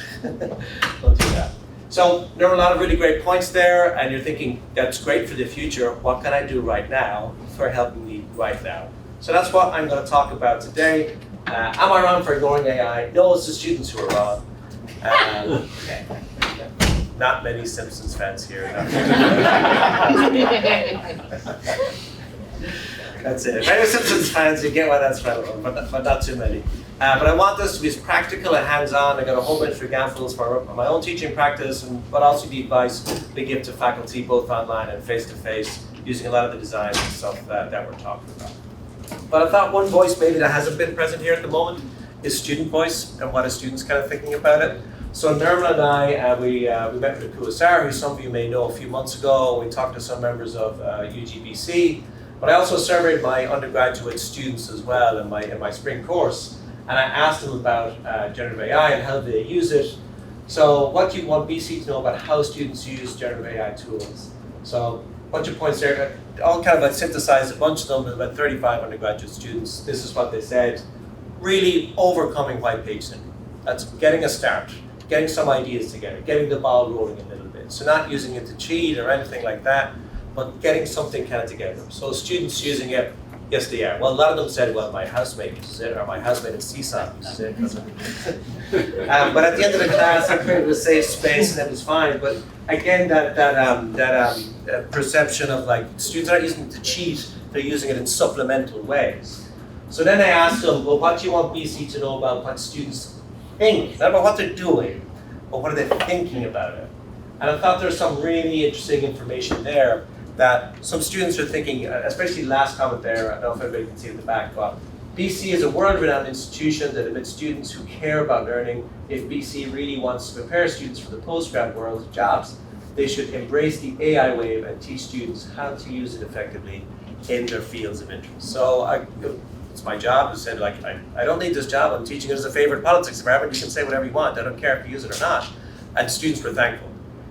don't do that. So there are a lot of really great points there, and you're thinking, that's great for the future. What can I do right now for helping me right now? So that's what I'm going to talk about today. Am I wrong for ignoring AI? No, it's the students who are wrong. Not many Simpsons fans here. That's it. If any Simpsons fans, you get why that's relevant, but not too many. But I want this to be as practical and hands-on. I got a whole bunch of examples for my own teaching practice, but also the advice we give to faculty, both online and face-to-face, using a lot of the designs and stuff that we're talking about. But I thought one voice maybe that hasn't been present here at the moment is student voice, and what are students kind of thinking about it. So Nirmal and I, we met with QSR, who some of you may know a few months ago. We talked to some members of UGBC, but I also surveyed my undergraduate students as well in my spring course. And I asked them about generative AI and how they use it. So what do you want BC to know about how students use generative AI tools? So a bunch of points there. All kind of like synthesized a bunch of them with about 35 undergraduate students. This is what they said. Really overcoming white page syndrome. That's getting a start, getting some ideas together, getting the ball rolling a little bit. So not using it to cheat or anything like that, but getting something kind of together. So students using it, yes, they are. Well, a lot of them said, well, my housemate uses it, or my housemate in CSAP uses it. But at the end of the class, I created a safe space, and it was fine. But again, that perception of like students aren't using it to cheat; they're using it in supplemental ways. So then I asked them, well, what do you want BC to know about what students think, not about what they're doing, but what are they thinking about it? And I thought there's some really interesting information there. That some students are thinking, especially the last comment there, I don't know if everybody can see at the back, but BC is a world-renowned institution that admits students who care about learning. If BC really wants to prepare students for the post-grad world of jobs, they should embrace the AI wave and teach students how to use it effectively in their fields of interest. So it's my job to say, like, I don't need this job, I'm teaching it as a favorite politics department, you can say whatever you want, I don't care if you use it or not. And students were thankful,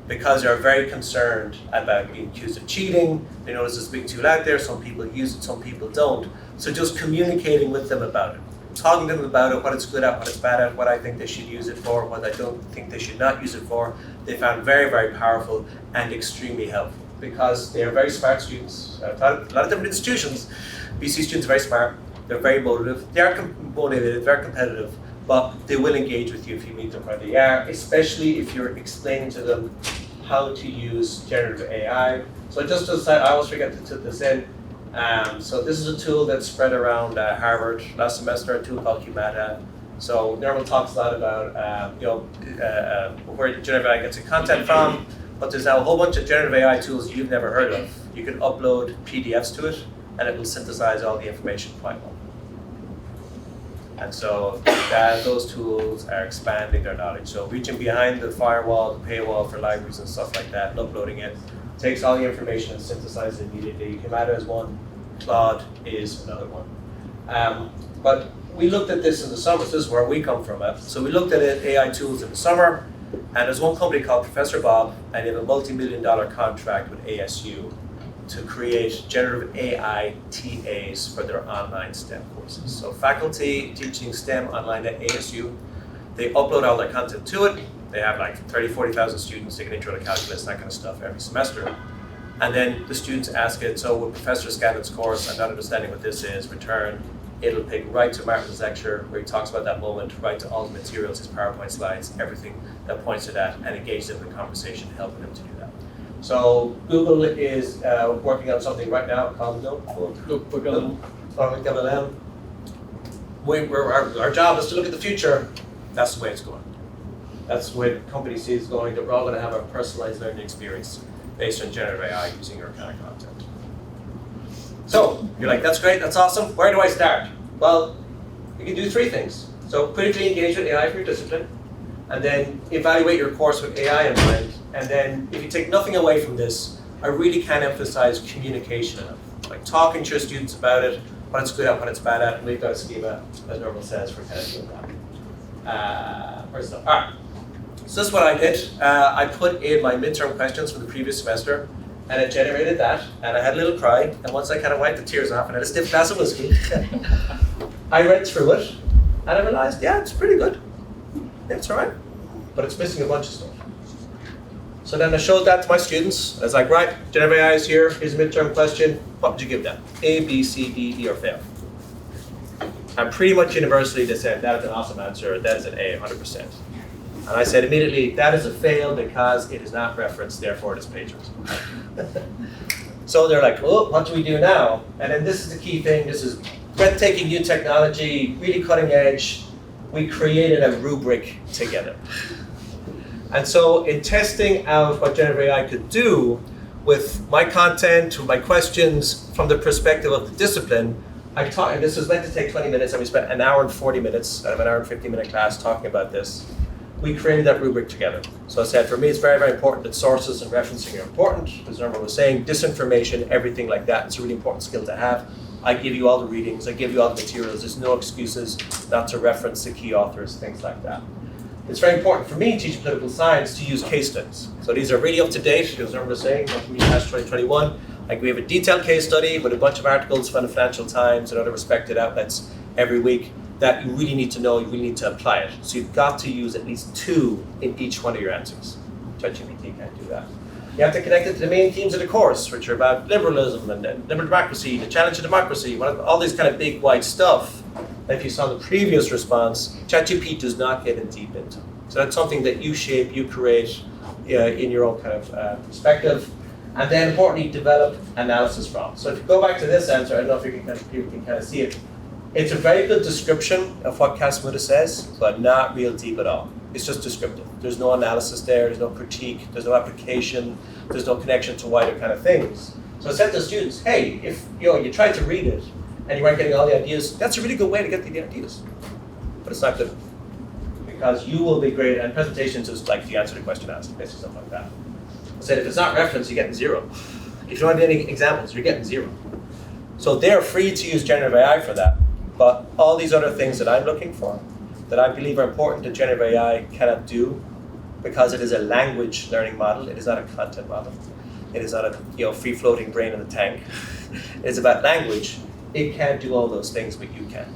because they're very concerned about being accused of cheating. They notice it's being too out there, some people use it, some people don't. So just communicating with them about it, talking to them about it, what it's good at, what it's bad at, what I think they should use it for, what I don't think they should not use it for, they found very, very powerful and extremely helpful, because they are very smart students. I've taught a lot of different institutions. BC students are very smart, they're very motivated, very competitive, but they will engage with you if you meet them where they are, especially if you're explaining to them how to use generative AI. So just to say, I always forget to put this in. So this is a tool that's spread around Harvard last semester, a tool called Humata. So Nirmal talks a lot about where generative AI gets its content from, but there's now a whole bunch of generative AI tools you've never heard of. You can upload PDFs to it, and it will synthesize all the information quite well. And so those tools are expanding their knowledge. So reaching behind the firewall, the paywall for libraries and stuff like that, and uploading it, takes all the information and synthesizes it immediately. Humata is one, Claude is another one. But we looked at this in the summer, so this is where we come from. So we looked at AI tools in the summer, and there's one company called Professor Bob, and they have a multi-million-dollar contract with ASU to create generative AI TAs for their online STEM courses. So faculty teaching STEM online at ASU, they upload all their content to it. They have like 40,000 students taking intro to calculus, that kind of stuff every semester. And then the students ask it, so will Professor Scannon's course, I'm not understanding what this is, return. It'll pick right to Martin's lecture where he talks about that moment, right to all the materials, his PowerPoint slides, everything that points to that, and engage them in the conversation, helping them to do that. So Google is working on something right now called like LLM. Our job is to look at the future. That's the way it's going. That's the way the company sees it going, that we're all going to have a personalized learning experience based on generative AI using your kind of content. So, you're like, that's great, that's awesome. Where do I start? Well, you can do 3 things. So, critically engage with AI for your discipline, and then evaluate your course with AI in mind. And then, if you take nothing away from this, I really can emphasize communication enough. Like talking to your students about it, what it's good at, what it's bad at, and we've got a schema, as Nirmal says, for kind of doing that. Where's the, all right. So this is what I did. I put in my midterm questions from the previous semester, and it generated that, and I had a little cry, and once I kind of wiped the tears off and had a stiff glass of whiskey, I read through it, and I realized, yeah, it's pretty good. It's all right, but it's missing a bunch of stuff. So then I showed that to my students. I was like, right, generative AI is here, here's a midterm question. What would you give them? A, B, C, D, E, or fail? And pretty much universally they said, that is an awesome answer, that is an A, 100%. And I said immediately, that is a fail because it is not referenced, therefore it is plagiarism. So they're like, oh, what do we do now? And then this is the key thing, this is breathtaking new technology, really cutting edge. We created a rubric together. And so in testing out what generative AI could do with my content, with my questions from the perspective of the discipline, I taught, and this was meant to take 20 minutes, and we spent an hour and 40 minutes out of an hour and 50-minute class talking about this. We created that rubric together. So I said, for me, it's very, very important that sources and referencing are important. As Nirmal was saying, disinformation, everything like that, it's a really important skill to have. I give you all the readings, I give you all the materials. There's no excuses not to reference the key authors, things like that. It's very important for me, teaching political science, to use case studies. So these are really up to date, as Nirmal was saying, from past 2021. Like we have a detailed case study with a bunch of articles from the Financial Times and other respected outlets every week that you really need to know, you really need to apply it. So you've got to use at least 2 in each one of your answers. ChatGPT can't do that. You have to connect it to the main themes of the course, which are about liberalism and liberal democracy, the challenge of democracy, all these kind of big, wide stuff. If you saw the previous response, ChatGPT does not get in deep into. So that's something that you shape, you create in your own kind of perspective. And then importantly, develop analysis from. So if you go back to this answer, I don't know if people can kind of see it. It's a very good description of what Casmuda says, but not real deep at all. It's just descriptive. There's no analysis there, there's no critique, there's no application, there's no connection to wider kind of things. So I said to students, hey, if you tried to read it and you weren't getting all the ideas, that's a really good way to get the ideas. But it's not good. Because you will be great, and presentations is like the answer to the question asked, basically something like that. I said if it's not referenced, you're getting 0. If you don't have any examples, you're getting 0. So they're free to use generative AI for that. But all these other things that I'm looking for, that I believe are important that generative AI cannot do, because it is a language learning model, it is not a content model. It is not a free-floating brain in the tank. It's about language. It can't do all those things, but you can.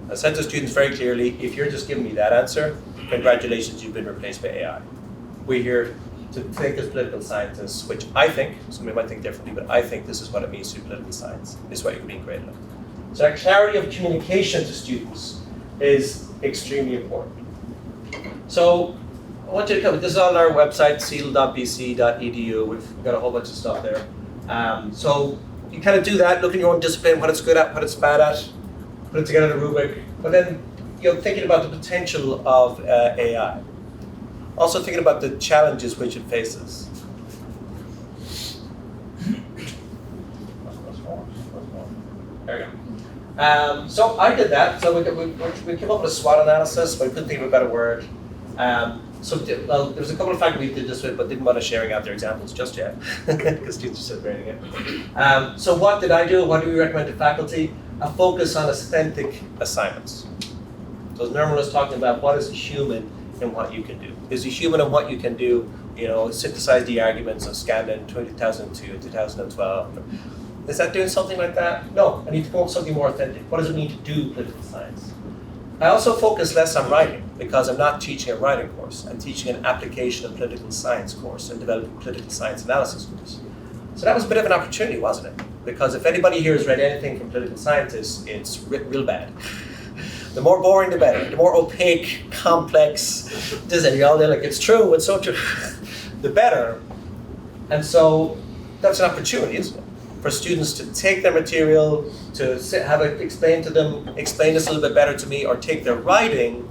I said to students very clearly, if you're just giving me that answer, congratulations, you've been replaced by AI. We're here to think as political scientists, which I think, somebody might think differently, but I think this is what it means to be political science, is what you're being graded on. So that clarity of communication to students is extremely important. So I want you to come, this is on our website, seal.bc.edu. We've got a whole bunch of stuff there. So you kind of do that, look in your own discipline, what it's good at, what it's bad at, put it together in a rubric, but then thinking about the potential of AI. Also thinking about the challenges which it faces. There we go. So I did that. So we came up with a SWOT analysis, but we couldn't think of a better word. There's a couple of faculty who did this with, but didn't want to sharing out their examples just yet, because students are still grading it. So what did I do? What do we recommend to faculty? A focus on authentic assignments. So as Nirmal was talking about, what is a human in what you can do? Is a human in what you can do, synthesize the arguments of Scanlon 2002, 2012. Is that doing something like that? No, I need to come up with something more authentic. What does it mean to do political science? I also focus less on writing, because I'm not teaching a writing course. I'm teaching an application of political science course and developing political science analysis course. So that was a bit of an opportunity, wasn't it? Because if anybody here has read anything from political scientists, it's real bad. The more boring, the better. The more opaque, complex, they're like, it's true, it's so true, the better. And so that's an opportunity, isn't it? for students to take their material, to have it explained to them, explain this a little bit better to me, or take their writing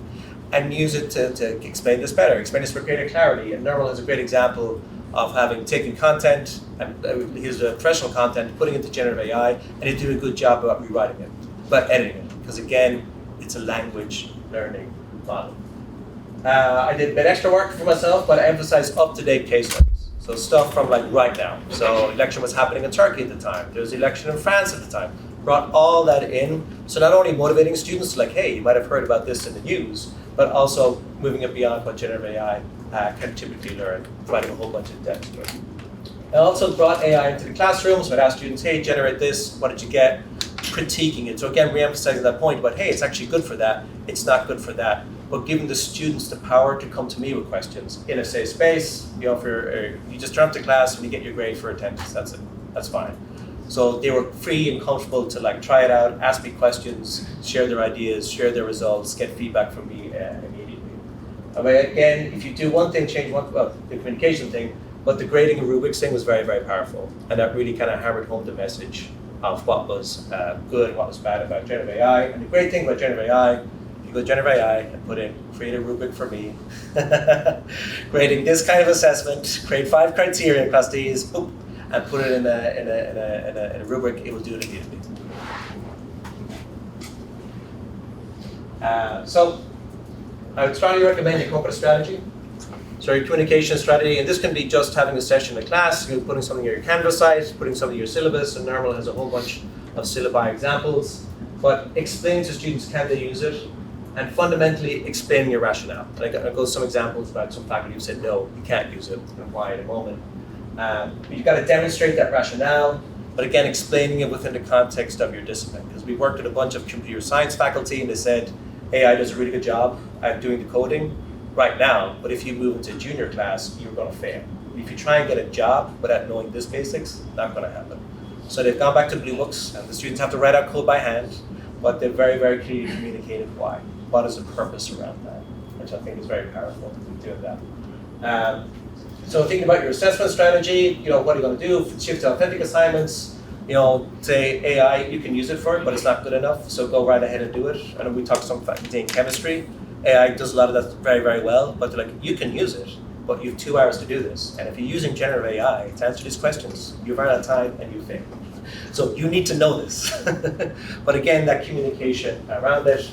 and use it to explain this better, explain this for greater clarity. And Nirmal has a great example of having taken content, and his professional content, putting it into generative AI, and he's doing a good job about rewriting it, about editing it, because again, it's a language learning model. I did a bit extra work for myself, but I emphasized up-to-date case studies. So stuff from like right now. So election was happening in Turkey at the time. There was the election in France at the time. Brought all that in. So not only motivating students like, hey, you might have heard about this in the news, but also moving it beyond what generative AI can typically learn, providing a whole bunch of depth to it. I also brought AI into the classroom, so I'd ask students, hey, generate this, what did you get? Critiquing it. So again, re-emphasizing that point, but hey, it's actually good for that, it's not good for that. But giving the students the power to come to me with questions in a safe space. You know, you just turn up to class and you get your grade for attendance, that's it, that's fine. So they were free and comfortable to like try it out, ask me questions, share their ideas, share their results, get feedback from me immediately. I mean, again, if you do one thing, change one, well, the communication thing, but the grading and rubrics thing was very, very powerful. And that really kind of hammered home the message of what was good and what was bad about generative AI. And the great thing about generative AI, you go to generative AI and put in, create a rubric for me, grading this kind of assessment, create 5 criteria across these, boop, and put it in a rubric, it will do it immediately. So I would strongly recommend you come up with a strategy. So your communication strategy, and this can be just having a session in class, you're putting something in your Canvas site, putting something in your syllabus, and Nirmal has a whole bunch of syllabi examples, but explain to students can they use it, and fundamentally explaining your rationale. And I'll go some examples about some faculty who said no, you can't use it, and why in a moment. But you've got to demonstrate that rationale, but again, explaining it within the context of your discipline. Because we worked with a bunch of computer science faculty and they said, AI does a really good job at doing the coding right now, but if you move into a junior class, you're going to fail. If you try and get a job without knowing this basics, not going to happen. So they've gone back to Blue Books, and the students have to write out code by hand, but they've very, very clearly communicated why. What is the purpose around that, which I think is very powerful to do that. So thinking about your assessment strategy, you know, what are you going to do? Shift to authentic assignments, you know, say AI, you can use it for it, but it's not good enough, so go right ahead and do it. I know we talked some faculty in chemistry. AI does a lot of that very, very well, but they're like, you can use it, but you have 2 hours to do this. And if you're using generative AI to answer these questions, you run out of time and you fail. So you need to know this. But again, that communication around it,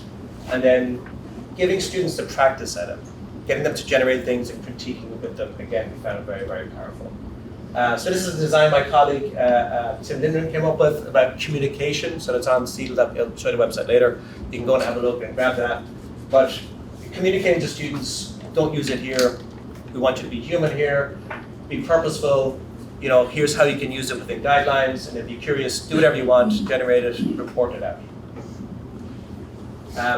and then giving students the practice at it, getting them to generate things and critiquing with them, again, we found it very, very powerful. So this is a design my colleague Tim Lindgren came up with about communication. So that's on Seedle. I'll show you the website later. You can go and have a look and grab that. But communicating to students, don't use it here. We want you to be human here. Be purposeful. You know, here's how you can use it within guidelines. And if you're curious, do whatever you want, generate it, report it out.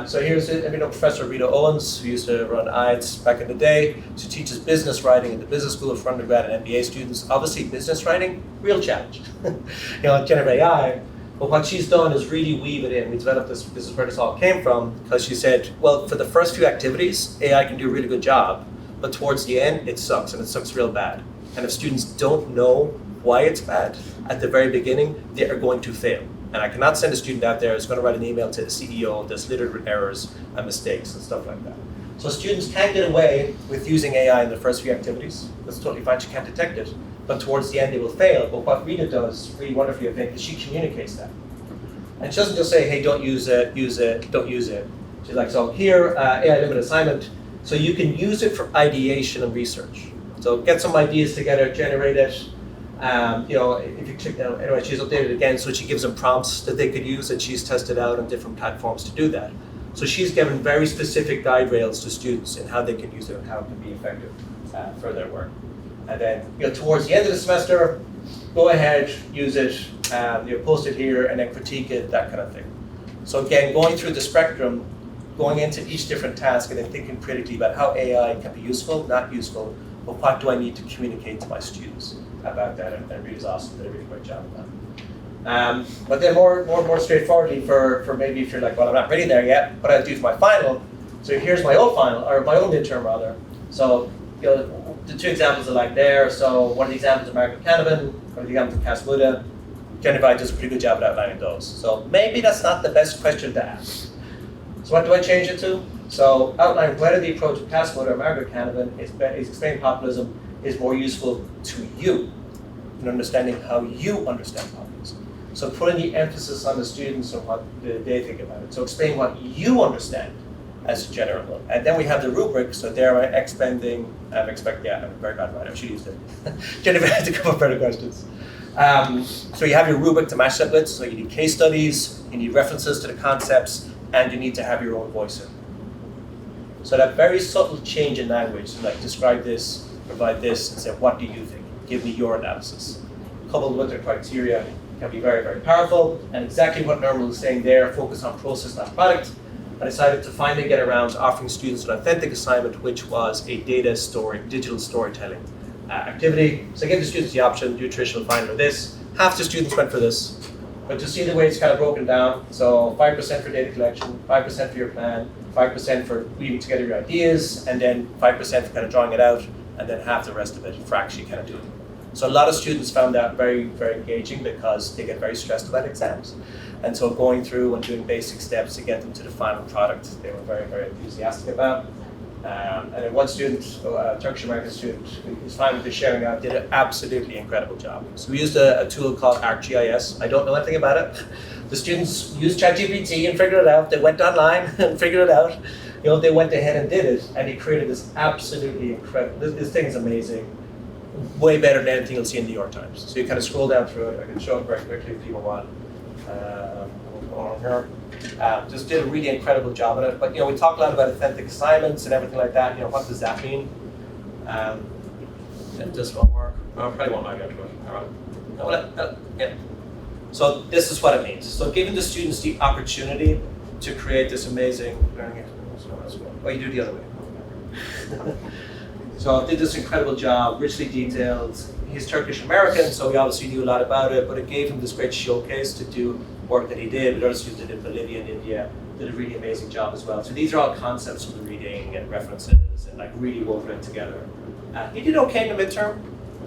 So here's it. You know, Professor Rita Owens, who used to run IDES back in the day. She teaches business writing at the business school for undergrad and MBA students. Obviously, business writing, real challenge. You know, generative AI. But what she's done is really weave it in. We developed this. This is where this all came from, because she said, well, for the first few activities, AI can do a really good job, but towards the end, it sucks, and it sucks real bad. And if students don't know why it's bad at the very beginning, they are going to fail. And I cannot send a student out there who's going to write an email to the CEO that's littered with errors and mistakes and stuff like that. So students can get away with using AI in the first few activities. That's totally fine, she can't detect it. But towards the end, they will fail. But what Rita does, really wonderfully, I think, is she communicates that. And she doesn't just say, hey, don't use it, don't use it. She's like, so here, AI limited assignment. So you can use it for ideation and research. So get some ideas together, generate it. You know, if you click down, anyway, she's updated again, so she gives them prompts that they could use, and she's tested out on different platforms to do that. So she's given very specific guide rails to students in how they can use it and how it can be effective for their work. And then, you know, towards the end of the semester, go ahead, use it, you know, post it here, and then critique it, that kind of thing. So again, going through the spectrum, going into each different task, and then thinking critically about how AI can be useful, not useful, but what do I need to communicate to my students about that, and Rita's awesome, did a really great job of that. But then more straightforwardly for maybe if you're like, well, I'm not ready there yet, what I'll do for my final. So here's my own final, or my own midterm rather. So, you know, the 2 examples are like there. So one of the examples of Margaret Canavan, one of the examples of Cas Muda. Generative does a pretty good job at outlining those. So maybe that's not the best question to ask. So what do I change it to? So outline whether the approach of Cass Mother or Margaret Canavan is explaining populism is more useful to you in understanding how you understand populism. So putting the emphasis on the students and what they think about it. So explain what you understand as general. And then we have the rubric, so there I'm expending, I'm a very bad writer, I should use it. Generative had to come up with better questions. So you have your rubric to match that with, so you need case studies, you need references to the concepts, and you need to have your own voice in. So that very subtle change in language, like describe this, provide this, and say, what do you think? Give me your analysis. Coupled with the criteria can be very, very powerful, and exactly what Nirmal was saying there, focus on process, not product. I decided to finally get around to offering students an authentic assignment, which was a digital storytelling activity. So I gave the students the option, do traditional final or this. Half the students went for this. But to see the way it's kind of broken down, so 5% for data collection, 5% for your plan, 5% for weaving together your ideas, and then 5% for kind of drawing it out, and then half the rest of it for actually kind of doing it. So a lot of students found that very, very engaging because they get very stressed about exams. And so going through and doing basic steps to get them to the final product, they were very, very enthusiastic about. And then one student, a Turkish-American student, who's fine with the sharing out, did an absolutely incredible job. So we used a tool called ArcGIS. I don't know anything about it. The students used ChatGPT and figured it out. They went online and figured it out. You know, they went ahead and did it, and he created this absolutely incredible, this thing is amazing. Way better than anything you'll see in the New York Times. So you kind of scroll down through it. I can show it very quickly if people want. On here. Just did a really incredible job at it. But you know, we talked a lot about authentic assignments and everything like that. You know, what does that mean? It just won't work. Probably won't like it. All right. Yeah. So this is what it means. So giving the students the opportunity to create this amazing learning experience. Oh, you do the other way. So I did this incredible job, richly detailed. He's Turkish-American, so he obviously knew a lot about it, but it gave him this great showcase to do work that he did. But other students did in Bolivia and India, did a really amazing job as well. So these are all concepts from the reading and references and like really woven it together. He did okay in the midterm,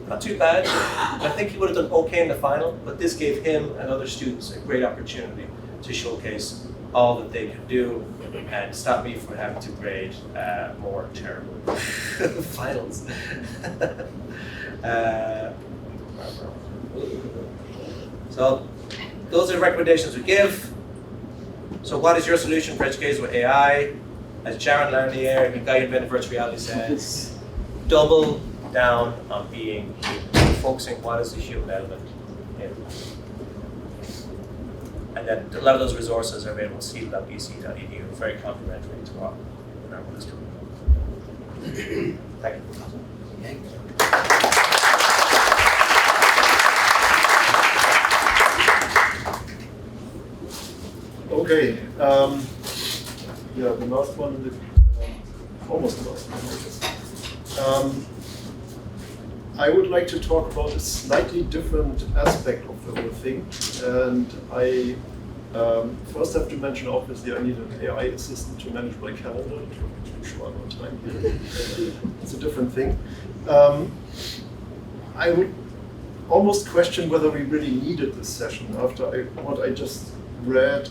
not too bad. I think he would have done okay in the final, but this gave him and other students a great opportunity to showcase all that they could do and stop me from having to grade more terrible finals. So those are the recommendations we give. So what is your solution for education with AI? As Sharon Larnier, the guy who invented virtual reality, says, double down on being human, focusing what is the human element in life. And then a lot of those resources are available at steve.bc.edu, very complimentary to what Nirmal is doing. Thank you. Okay, yeah, the last one, almost the last one. I would like to talk about a slightly different aspect of the whole thing, and I first have to mention, obviously, I need an AI assistant to manage my calendar. It will be too short on time here. It's a different thing. I would almost question whether we really needed this session after what I just read.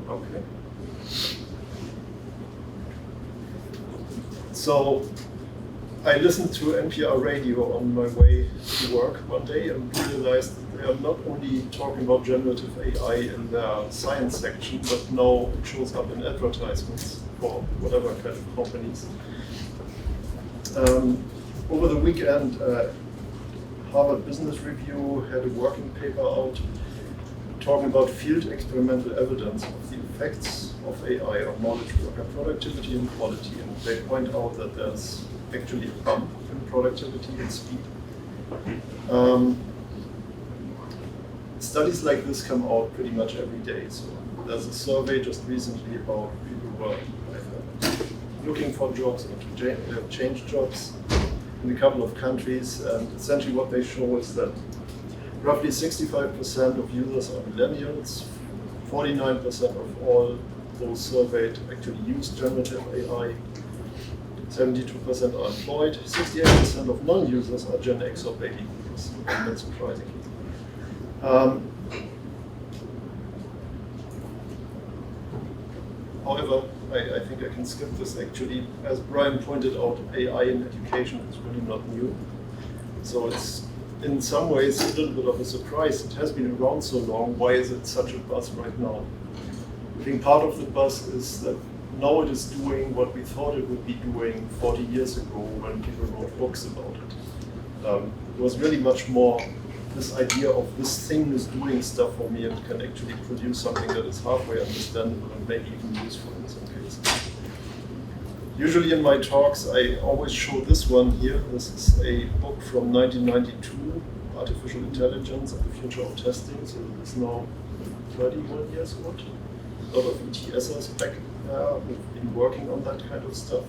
Okay. So I listened to NPR radio on my way to work one day and realized that they are not only talking about generative AI in their science section, but now it shows up in advertisements for whatever kind of companies. Over the weekend, Harvard Business Review had a working paper out talking about field experimental evidence of the effects of AI on knowledge worker productivity and quality. And they point out that there's actually a bump in productivity and speed. Studies like this come out pretty much every day. So there's a survey just recently about people who are looking for jobs or to change jobs in a couple of countries. And essentially what they show is that roughly 65% of users are millennials, 49% of all those surveyed actually use generative AI. 72% are employed, 68% of non-users are Gen X or baby boomers, not surprisingly. However, I think I can skip this actually. As Brian pointed out, AI in education is really not new. So it's in some ways a little bit of a surprise. It has been around so long. Why is it such a buzz right now? I think part of the buzz is that now it is doing what we thought it would be doing 40 years ago when people wrote books about it. It was really much more this idea of this thing is doing stuff for me and can actually produce something that is halfway understandable and maybe even useful in some cases. Usually in my talks, I always show this one here. This is a book from 1992, Artificial Intelligence and the Future of Testing. So it's now 31 years old. A lot of ETSers back there who've been working on that kind of stuff.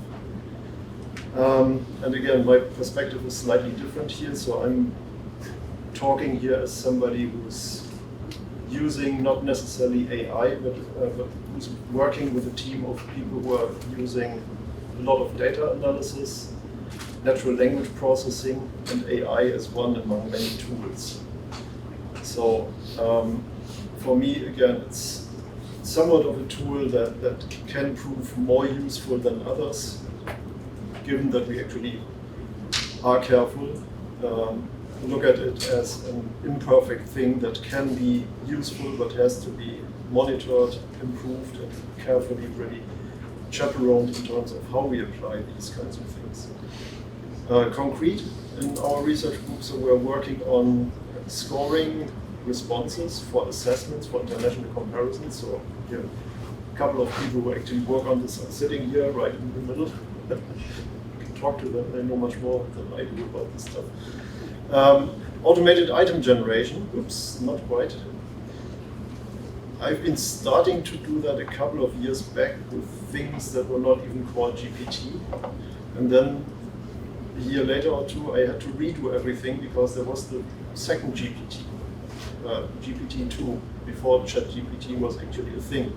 And again, my perspective is slightly different here. So I'm talking here as somebody who's using not necessarily AI, but who's working with a team of people who are using a lot of data analysis, natural language processing, and AI as one among many tools. So for me, again, it's somewhat of a tool that can prove more useful than others, given that we actually are careful. Look at it as an imperfect thing that can be useful but has to be monitored, improved, and carefully really chaperoned in terms of how we apply these kinds of things. Concrete, in our research group, so we're working on scoring responses for assessments for international comparisons. So here, a couple of people who actually work on this are sitting here right in the middle. You can talk to them, they know much more than I do about this stuff. Automated item generation, oops, not quite. I've been starting to do that a couple of years back with things that were not even called GPT. And then a year later or two, I had to redo everything because there was the second GPT, GPT-2, before ChatGPT was actually a thing.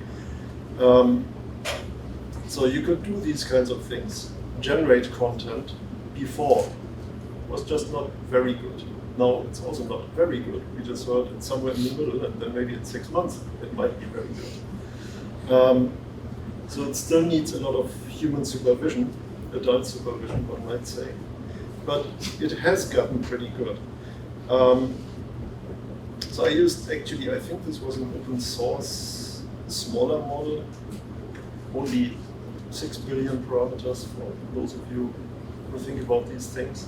So you could do these kinds of things, generate content before. Was just not very good. Now it's also not very good. We just heard it's somewhere in the middle, and then maybe in 6 months it might be very good. So it still needs a lot of human supervision, adult supervision, one might say. But it has gotten pretty good. So I used actually, I think this was an open source, smaller model, only 6 billion parameters for those of you who think about these things.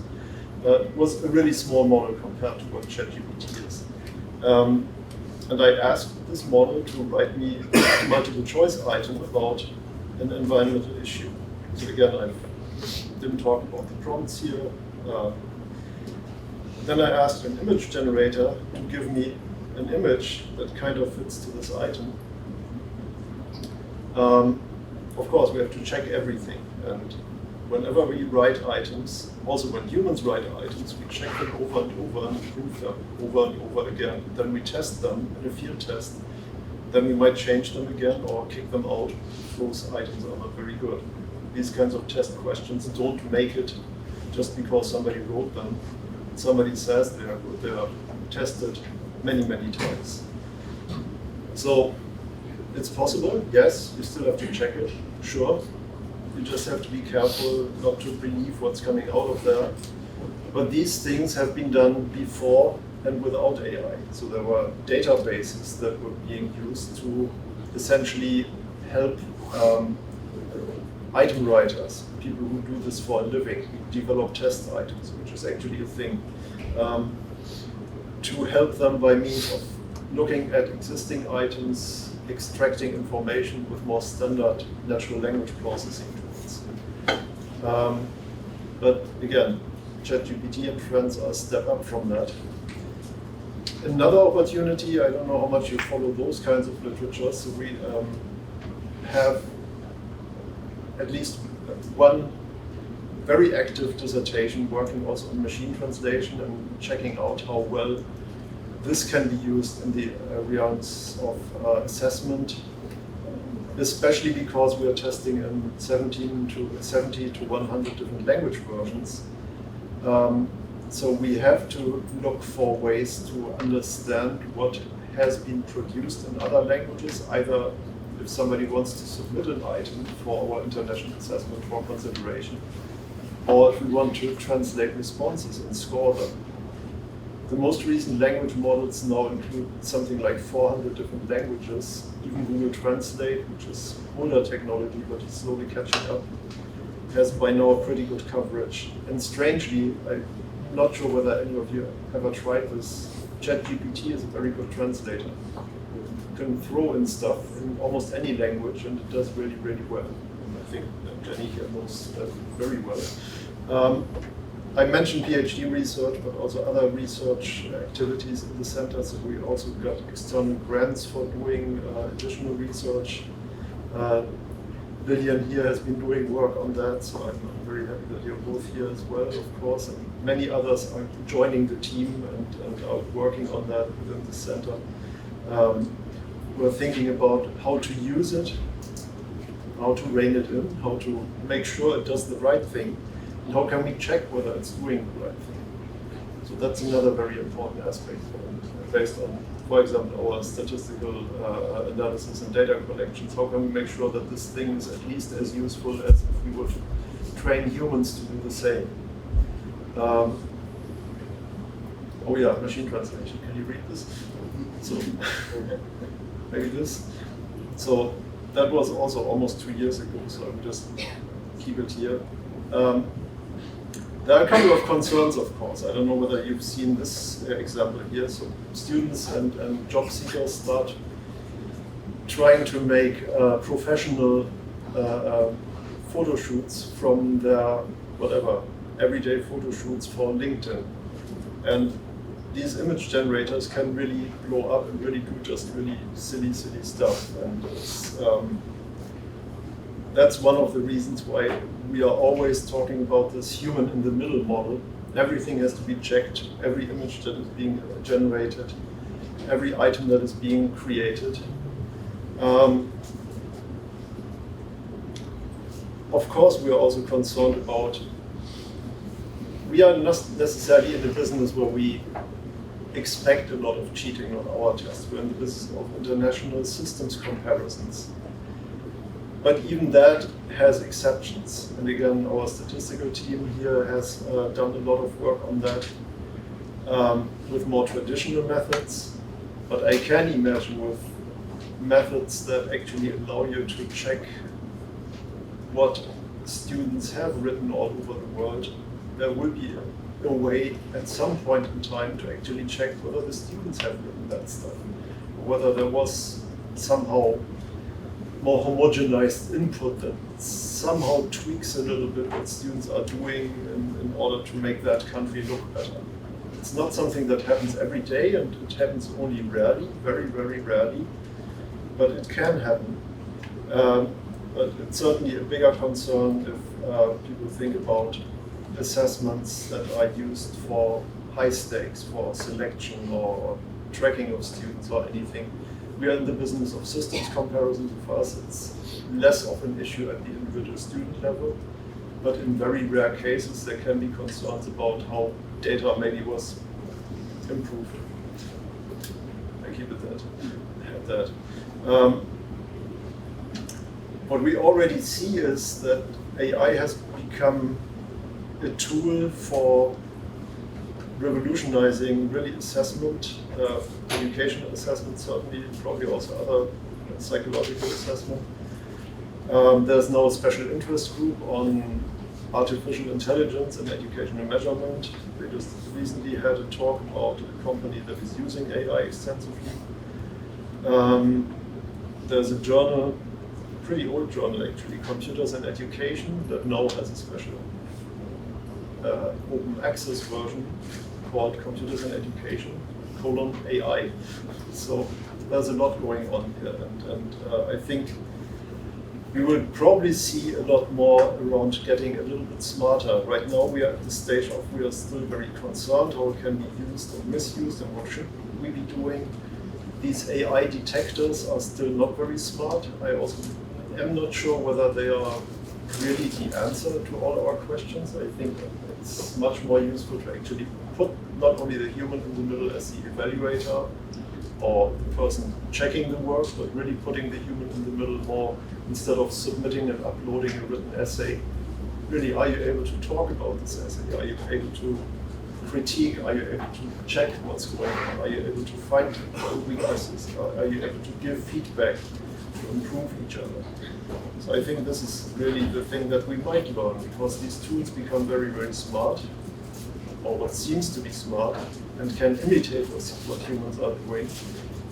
It was a really small model compared to what ChatGPT is. And I asked this model to write me a multiple choice item about an environmental issue. So again, I didn't talk about the prompts here. Then I asked an image generator to give me an image that kind of fits to this item. Of course, we have to check everything. And whenever we write items, also when humans write items, we check them over and over and improve them over and over again. Then we test them in a field test. Then we might change them again or kick them out if those items are not very good. These kinds of test questions don't make it just because somebody wrote them. Somebody says they are good, they are tested many, many times. So it's possible, yes, you still have to check it, sure. You just have to be careful not to believe what's coming out of there. But these things have been done before and without AI. So there were databases that were being used to essentially help item writers, people who do this for a living, who develop test items, which is actually a thing, to help them by means of looking at existing items, extracting information with more standard natural language processing tools. But again, ChatGPT and friends are a step up from that. Another opportunity, I don't know how much you follow those kinds of literature, so we have at least one very active dissertation working also on machine translation and checking out how well this can be used in the realms of assessment, especially because we are testing in 70 to 100 different language versions. So we have to look for ways to understand what has been produced in other languages, either if somebody wants to submit an item for our international assessment for consideration, or if we want to translate responses and score them. The most recent language models now include something like 400 different languages. Even Google Translate, which is older technology but is slowly catching up, has by now a pretty good coverage. And strangely, I'm not sure whether any of you ever tried this. ChatGPT is a very good translator. You can throw in stuff in almost any language and it does really, really well. And I think that Jenny here knows that very well. I mentioned PhD research, but also other research activities in the center. So we also got external grants for doing additional research. Lillian here has been doing work on that, so I'm very happy that you're both here as well, of course. And many others are joining the team and are working on that within the center. We're thinking about how to use it, how to rein it in, how to make sure it does the right thing, and how can we check whether it's doing the right thing. So that's another very important aspect based on, for example, our statistical analysis and data collections. How can we make sure that this thing is at least as useful as if we would train humans to do the same? Oh yeah, machine translation. Can you read this? So maybe this. So that was also almost 2 years ago, so I'll just keep it here. There are a couple of concerns, of course. I don't know whether you've seen this example here. So students and job seekers start trying to make professional photo shoots from their, whatever, everyday photo shoots for LinkedIn. And these image generators can really blow up and really do just really silly stuff. And it's, that's one of the reasons why we are always talking about this human in the middle model. Everything has to be checked, every image that is being generated, every item that is being created. Of course, we are also concerned about, we are not necessarily in the business where we expect a lot of cheating on our tests. We're in the business of international systems comparisons. But even that has exceptions. And again, our statistical team here has done a lot of work on that with more traditional methods. But I can imagine with methods that actually allow you to check what students have written all over the world, there will be a way at some point in time to actually check whether the students have written that stuff, or whether there was somehow more homogenized input that somehow tweaks a little bit what students are doing in order to make that country look better. It's not something that happens every day, and it happens only rarely, very, very rarely, but it can happen. But it's certainly a bigger concern if people think about assessments that are used for high stakes, for selection or tracking of students or anything. We are in the business of systems comparison. For us, it's less of an issue at the individual student level, but in very rare cases, there can be concerns about how data maybe was improved. I keep it at that. What we already see is that AI has become a tool for revolutionizing really assessment, educational assessment certainly, probably also other psychological assessment. There's now a special interest group on artificial intelligence and educational measurement. They just recently had a talk about a company that is using AI extensively. There's a journal, pretty old journal actually, Computers and Education, that now has a special open access version called Computers and Education, AI. So there's a lot going on here, and I think we will probably see a lot more around getting a little bit smarter. Right now we are at the stage of we are still very concerned how it can be used or misused and what should we be doing. These AI detectors are still not very smart. I also am not sure whether they are really the answer to all our questions. I think it's much more useful to actually put not only the human in the middle as the evaluator or the person checking the work, but really putting the human in the middle more instead of submitting and uploading a written essay. Really, are you able to talk about this essay? Are you able to critique? Are you able to check what's going on? Are you able to find weaknesses? Are you able to give feedback to improve each other? So I think this is really the thing that we might learn, because these tools become very, very smart, or what seems to be smart, and can imitate what humans are doing.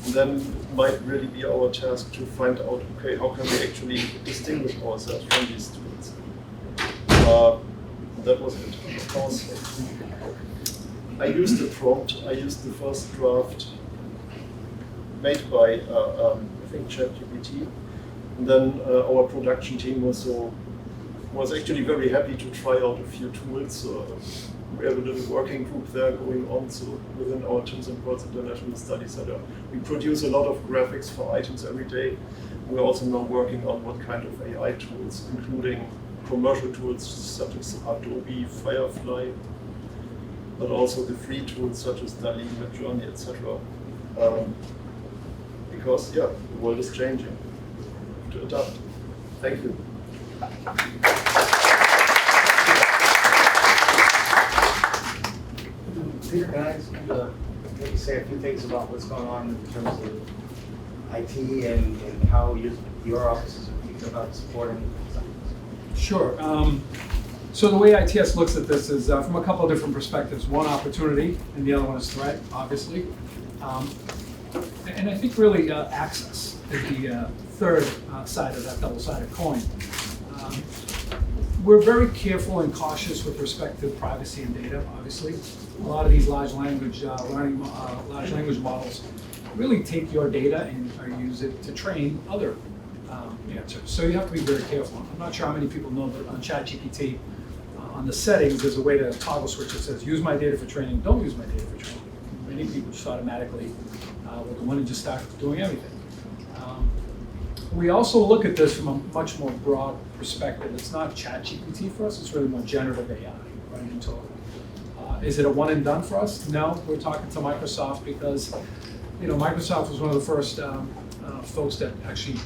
And then it might really be our task to find out, okay, how can we actually distinguish ourselves from these tools? That was it. Of course, I used the prompt. I used the first draft made by, I think, ChatGPT. And then our production team was actually very happy to try out a few tools. We have a little working group there going on. So within our Tims and Pearls International Study Center, we produce a lot of graphics for items every day. We're also now working on what kind of AI tools, including commercial tools such as Adobe, Firefly, but also the free tools such as DALL-E, Midjourney, etc. Because, yeah, the world is changing. We have to adapt. Thank you. Peter, can I ask you to maybe say a few things about what's going on in terms of IT and how your offices are thinking about supporting? Sure. So the way ITS looks at this is from a couple of different perspectives. One, opportunity, and the other one is threat, obviously. And I think really access is the third side of that double-sided coin. We're very careful and cautious with respect to privacy and data, obviously. A lot of these large language models really take your data and use it to train other answers. So you have to be very careful. I'm not sure how many people know, but on ChatGPT, on the settings, there's a way to toggle switch that says, use my data for training, don't use my data for training. Many people just automatically will go in and just start doing everything. We also look at this from a much more broad perspective. It's not ChatGPT for us, it's really more generative AI, right, in total. Is it a one and done for us? No, we're talking to Microsoft because, Microsoft was one of the first folks that actually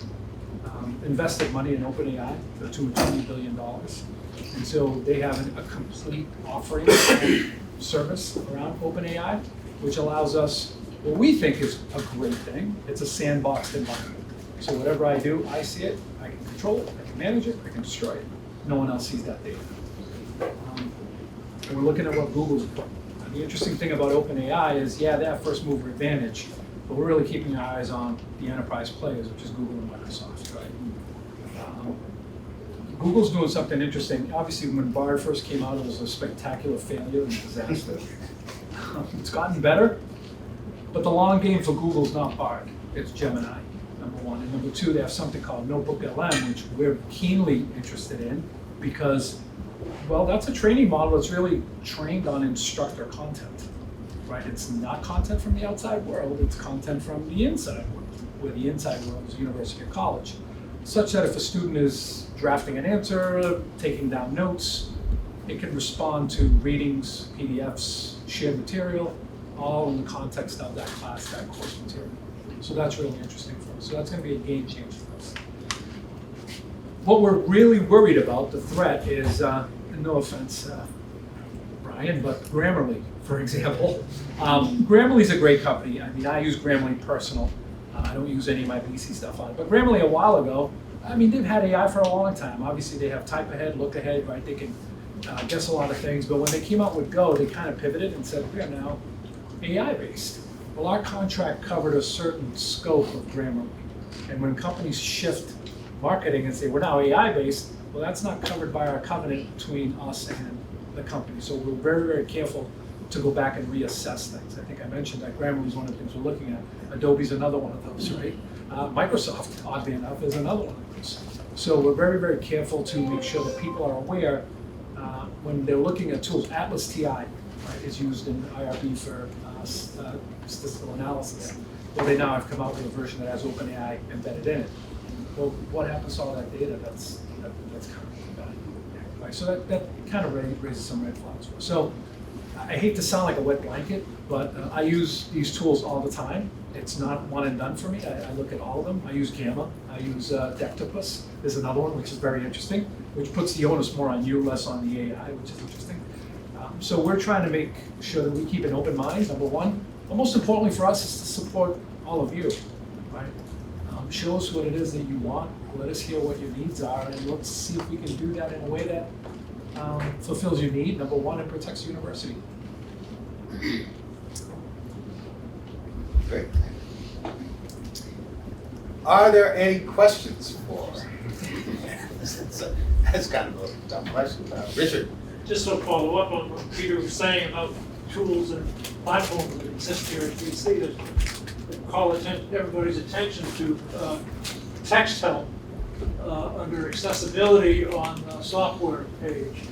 invested money in OpenAI for $220 billion. And so they have a complete offering service around OpenAI, which allows us what we think is a great thing. It's a sandboxed environment. So whatever I do, I see it, I can control it, I can manage it, I can destroy it. No one else sees that data. And we're looking at what Google's put. The interesting thing about OpenAI is, yeah, they have first mover advantage, but we're really keeping our eyes on the enterprise players, which is Google and Microsoft, right? Google's doing something interesting. Obviously, when Bard first came out, it was a spectacular failure and disaster. It's gotten better, but the long game for Google's not Bard, it's Gemini, number one. And number two, they have something called Notebook LM, which we're keenly interested in because, well, that's a training model that's really trained on instructor content, right? It's not content from the outside world, it's content from the inside world, where the inside world is university or college. Such that if a student is drafting an answer, taking down notes, it can respond to readings, PDFs, shared material, all in the context of that class, that course material. So that's really interesting for us. So that's going to be a game changer for us. What we're really worried about, the threat, is, no offense, Brian, but Grammarly, for example. Grammarly's a great company. I mean, I use Grammarly personal. I don't use any of my BC stuff on it. But Grammarly a while ago, I mean, they've had AI for a long time. Obviously, they have type ahead, look ahead, right? They can guess a lot of things. But when they came out with Go, they kind of pivoted and said, we are now AI-based. Well, our contract covered a certain scope of Grammarly. And when companies shift marketing and say, we're now AI-based, well, that's not covered by our covenant between us and the company. So we're very, very careful to go back and reassess things. I think I mentioned that Grammarly is one of the things we're looking at. Adobe's another one of those, right? Microsoft, oddly enough, is another one of those. So we're very, very careful to make sure that people are aware when they're looking at tools. Atlas TI, right, is used in IRB for statistical analysis. Well, they now have come out with a version that has OpenAI embedded in it. well, what happens to all that data that's currently valuable? Right? So that kind of raises some red flags for us. So I hate to sound like a wet blanket, but I use these tools all the time. It's not one and done for me. I look at all of them. I use Gamma. I use Dectopus. There's another one which is very interesting, which puts the onus more on you, less on the AI, which is interesting. So we're trying to make sure that we keep an open mind, number one. But most importantly for us is to support all of you, right? Show us what it is that you want. Let us hear what your needs are, and let's see if we can do that in a way that fulfills your need, number one, and protects the university. Great. Are there any questions for? That's kind of a tough question. Richard. Just to follow up on what Peter was saying about tools and platforms that exist here at BC, to call everybody's attention to text help under accessibility on the software page.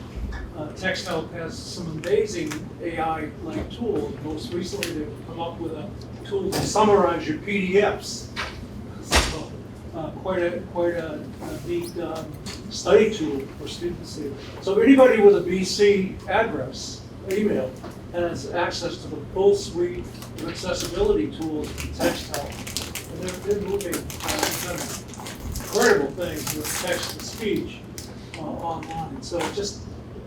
Text help has some amazing AI-like tools. Most recently, they've come up with a tool to summarize your PDFs. So, quite a neat study tool for students here. So anybody with a BC address, email, has access to the full suite of accessibility tools and text help. And they're moving kind of incredible things with text and speech online. So just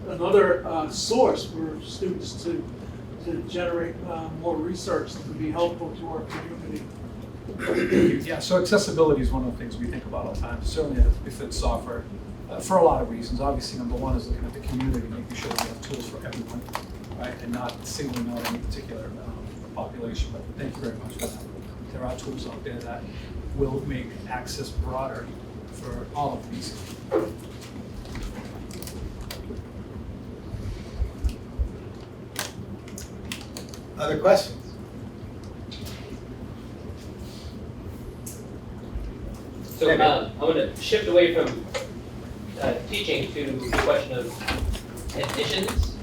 another source for students to generate more research that would be helpful to our community. Yeah, so accessibility is one of the things we think about all the time. Certainly at Fitz software, for a lot of reasons. Obviously, number one is looking at the community, making sure we have tools for everyone, right, and not singling out any particular population. But thank you very much for that. There are tools out there that will make access broader for all of these. Other questions? So I'm going to shift away from teaching to the question of admissions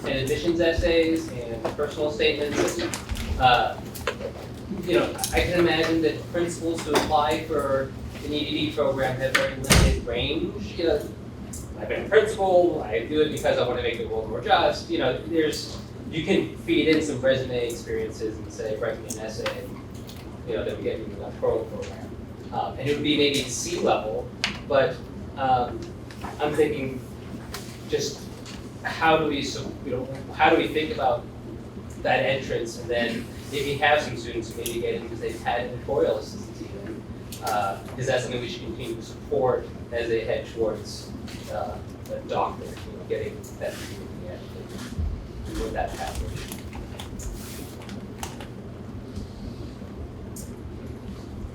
and admissions essays and personal statements. You know, I can imagine that principals who apply for an EDD program have very limited range. You know, I've been a principal. I do it because I want to make the world more just. You know, you can feed in some resume experiences and say, write me an essay, and, you know, then we get you a pro program. And it would be maybe C level, but I'm thinking just how do we think about that entrance, and then if you have some students who maybe get in because they've had editorial assistants even, is that something we should continue to support as they head towards a doctorate, you know, getting that with that pathway?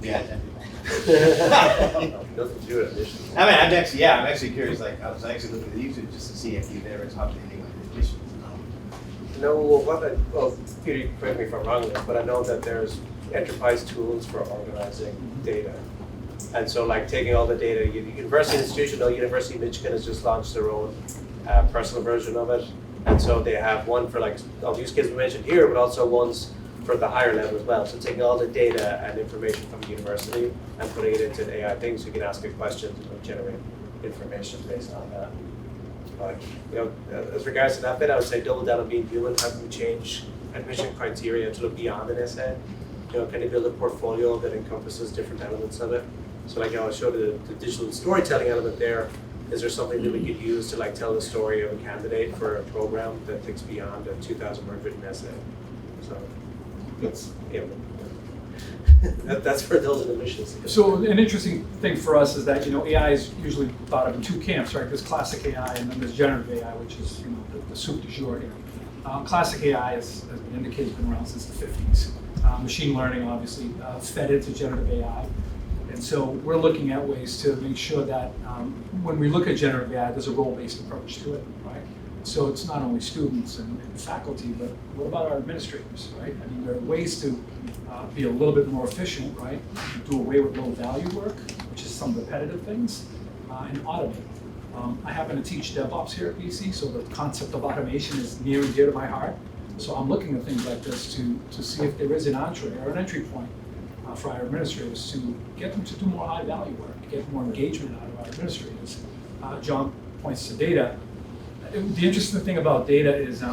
Yeah. Nothing to do with admissions. I mean, I'm actually curious. Like, I was actually looking at YouTube just to see if you've ever talked to anyone in admissions. No, Peter, correct me if I'm wrong there, but I know that there's enterprise tools for organizing data. And so like taking all the data, university institution, University of Michigan has just launched their own personal version of it. And so they have one for like all the use cases we mentioned here, but also ones for the higher level as well. So taking all the data and information from the university and putting it into an AI thing, so you can ask it questions and generate information based on that. But as regards to that bit, I would say double down on being human. How can we change admission criteria to look beyond an essay? Can you build a portfolio that encompasses different elements of it? So like I showed the digital storytelling element there. Is there something that we could use to like tell the story of a candidate for a program that thinks beyond a 2,000-word written essay? So that's that's for those in admissions. So an interesting thing for us is that AI is usually thought of in two camps, right? There's classic AI and then there's generative AI, which is the soup du jour here. Classic AI has been indicated, been around since the 50s. Machine learning obviously fed into generative AI. And so we're looking at ways to make sure that when we look at generative AI, there's a role-based approach to it, right? So it's not only students and faculty, but what about our administrators, right? I mean, there are ways to be a little bit more efficient, right? Do away with low-value work, which is some repetitive things, and automate. I happen to teach DevOps here at BC, so the concept of automation is near and dear to my heart. So I'm looking at things like this to see if there is an entree or an entry point for our administrators to get them to do more high value work, get more engagement out of our administrators. John points to data. The interesting thing about data is,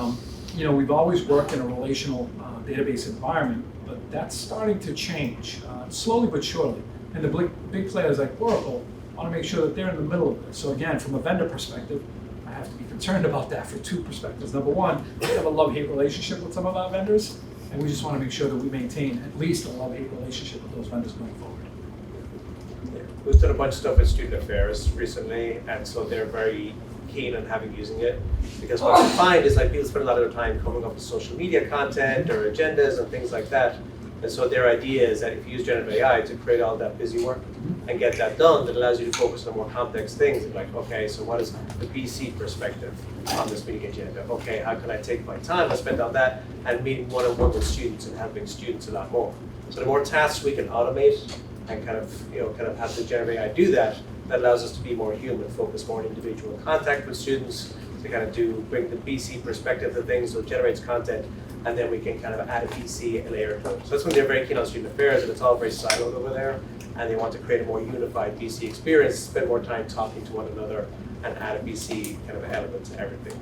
we've always worked in a relational database environment, but that's starting to change, slowly but surely. And the big players like Oracle want to make sure that they're in the middle of it. So again, from a vendor perspective, I have to be concerned about that for two perspectives. Number one, we have a love-hate relationship with some of our vendors, and we just want to make sure that we maintain at least a love-hate relationship with those vendors going forward. We've done a bunch of stuff with student affairs recently, and so they're very keen on using it, because what we find is like people spend a lot of their time coming up with social media content or agendas and things like that, and so their idea is that if you use generative AI to create all that busy work and get that done, that allows you to focus on more complex things, like, okay, so what is the BC perspective on this meeting agenda? Okay, how can I take my time I spend on that and meeting one-on-one with students and helping students a lot more? So the more tasks we can automate and kind of have the generative AI do that, that allows us to be more human, focus more on individual contact with students, to kind of bring the BC perspective to things, so it generates content, and then we can kind of add a BC layer to it. So that's when they're very keen on student affairs, and it's all very siloed over there, and they want to create a more unified BC experience, spend more time talking to one another, and add a BC kind of element to everything.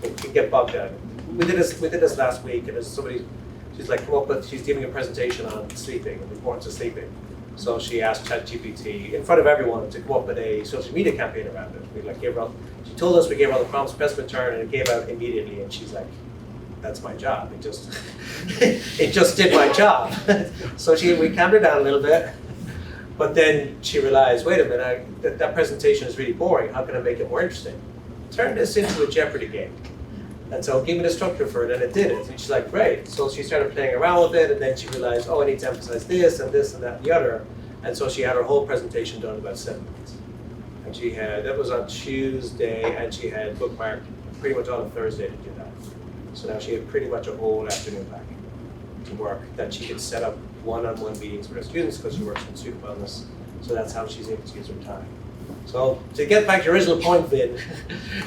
It can get bogged down. We did this last week, and there's somebody, she's giving a presentation on sleeping, and the importance of sleeping. So she asked ChatGPT in front of everyone to come up with a social media campaign around it. She told us, we gave her all the prompts, press return, and it came out immediately. And she's like, "That's my job. It just did my job." So we calmed her down a little bit, but then she realized, wait a minute, that presentation is really boring. How can I make it more interesting? Turn this into a Jeopardy game. And so give me the structure for it, and it did it. And she's like, great. So she started playing around with it, and then she realized, oh, I need to emphasize this and this and that and the other. And so she had her whole presentation done in about 7 minutes. And that was on Tuesday, and she had bookmarked pretty much on a Thursday to do that. So now she had pretty much a whole afternoon back to work that she could set up one-on-one meetings with her students, because she works in student wellness. So that's how she's able to use her time. So to get back to your original point, Vin,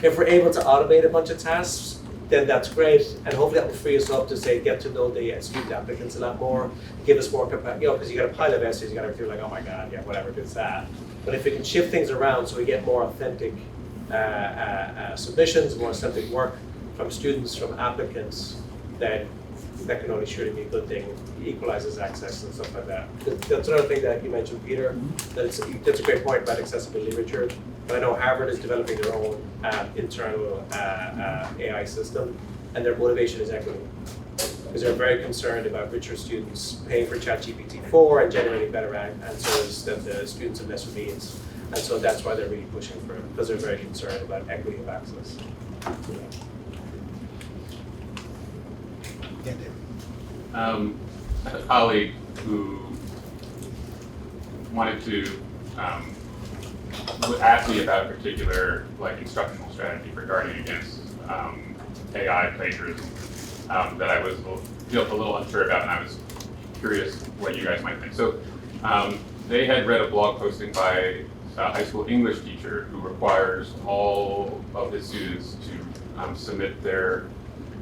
if we're able to automate a bunch of tasks, then that's great, and hopefully that will free us up to say, get to know the student applicants a lot more, give us more capacity, because you got a pile of essays, you got to feel like, oh my God, yeah, whatever, it's that. But if we can shift things around so we get more authentic submissions, more authentic work from students, from applicants, then that can only surely be a good thing. It equalizes access and stuff like that. That's another thing that you mentioned, Peter. That's a great point about accessibility, Richard. But I know Harvard is developing their own internal AI system, and their motivation is equity. Because they're very concerned about richer students paying for ChatGPT 4 and generating better answers than the students of lesser means. And so that's why they're really pushing for it, because they're very concerned about equity of access. I have a colleague who wanted to ask me about a particular instructional strategy for guarding against AI plagiarism that I was a little unsure about, and I was curious what you guys might think. So they had read a blog posting by a high school English teacher who requires all of his students to submit their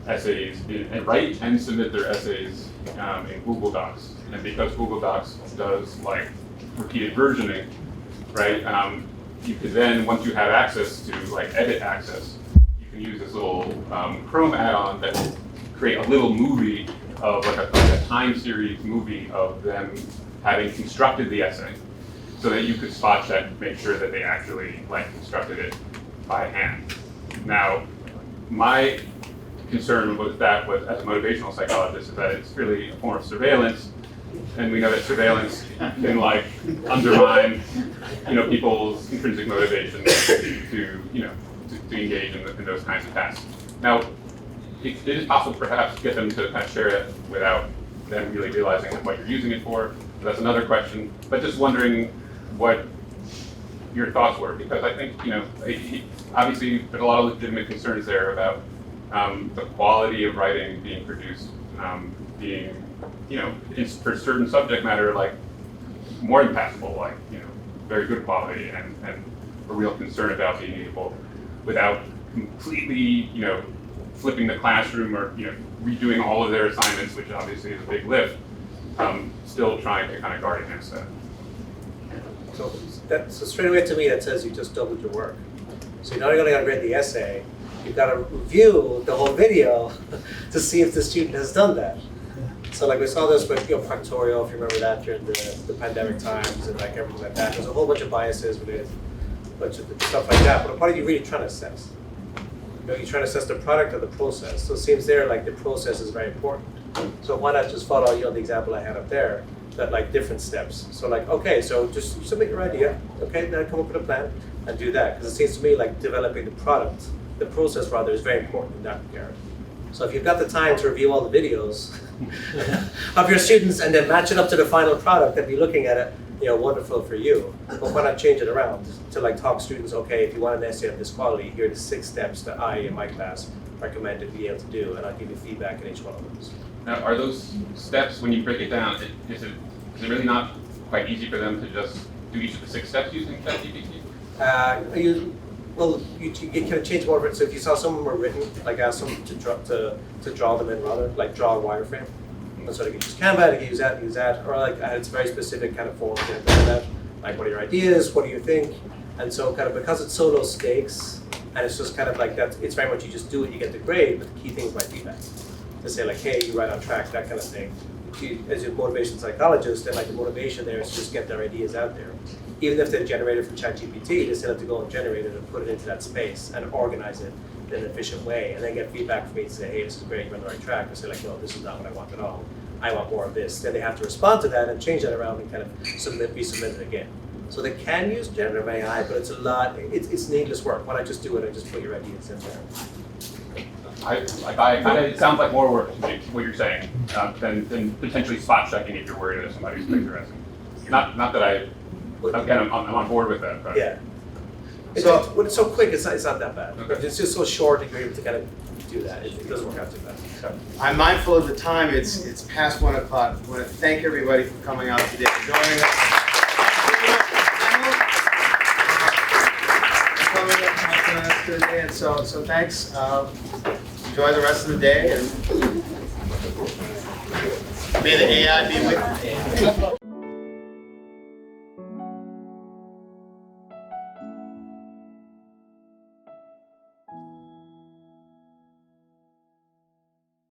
essays and write and submit their essays in Google Docs. And because Google Docs does repeated versioning, right? You could then, once you have access to edit access, you can use this little Chrome add-on that will create a little movie of a time series movie of them having constructed the essay, so that you could spot check, make sure that they actually constructed it by hand. Now, my concern with that was, as a motivational psychologist, is that it's really a form of surveillance, and we know that surveillance can undermine people's intrinsic motivation to engage in those kinds of tasks. Now, it is possible perhaps to get them to kind of share it without them really realizing what you're using it for. That's another question. But just wondering what your thoughts were, because I think obviously there's a lot of legitimate concerns there about the quality of writing being produced, being for certain subject matter more than passable, very good quality, and a real concern about being able, without completely flipping the classroom or redoing all of their assignments, which obviously is a big lift, still trying to kind of guard against that. So straight away to me, that says you just doubled your work. So you're not only going to grade the essay, you've got to review the whole video to see if the student has done that. So like we saw this with Proctorio, if you remember that during the pandemic times and like everything like that. There's a whole bunch of biases with it, a bunch of stuff like that. But what are you really trying to assess? You're trying to assess the product or the process. So it seems there like the process is very important. So why not just follow the example I had up there, that like different steps. So like, okay, so just submit your idea, okay, then come up with a plan and do that. Because it seems to me like developing the product, the process rather, is very important in that regard. So if you've got the time to review all the videos of your students and then match it up to the final product and be looking at it, wonderful for you. But why not change it around to like talk students, okay, if you want an essay of this quality, here are the 6 steps that I in my class recommend to be able to do, and I'll give you feedback in each one of those. Now, are those steps, when you break it down, is it really not quite easy for them to just do each of the 6 steps using ChatGPT? You can change more of it. So if you saw some of them were written, like ask them to draw them in rather, like draw a wireframe. And so they can use Canva, they can use that, or like it's very specific kind of form to that. Like, what are your ideas? What do you think? And so kind of because it's so low stakes, and it's just kind of like that, it's very much you just do it, you get the grade, but the key thing is my feedback. To say like, hey, you're right on track, that kind of thing. As a motivation psychologist, then like the motivation there is to just get their ideas out there. Even if they're generated from ChatGPT, they still have to go and generate it and put it into that space and organize it in an efficient way, and then get feedback from me to say, hey, this is great, you're on the right track. Or say like, no, this is not what I want at all. I want more of this. Then they have to respond to that and change that around and kind of resubmit it again. So they can use generative AI, but it's a lot. It's needless work. Why not just do it and just put your ideas in there? It sounds like more work to me, what you're saying, than potentially spot checking if you're worried that somebody's plagiarizing. Not that I'm on board with that. But. Yeah. When it's so quick, it's not that bad. Okay. It's just so short and you're able to kind of do that. It doesn't work out too bad. So. I'm mindful of the time. It's past 1 o'clock. I want to thank everybody for coming out today and joining us. And so thanks. Enjoy the rest of the day, and may the AI be with you.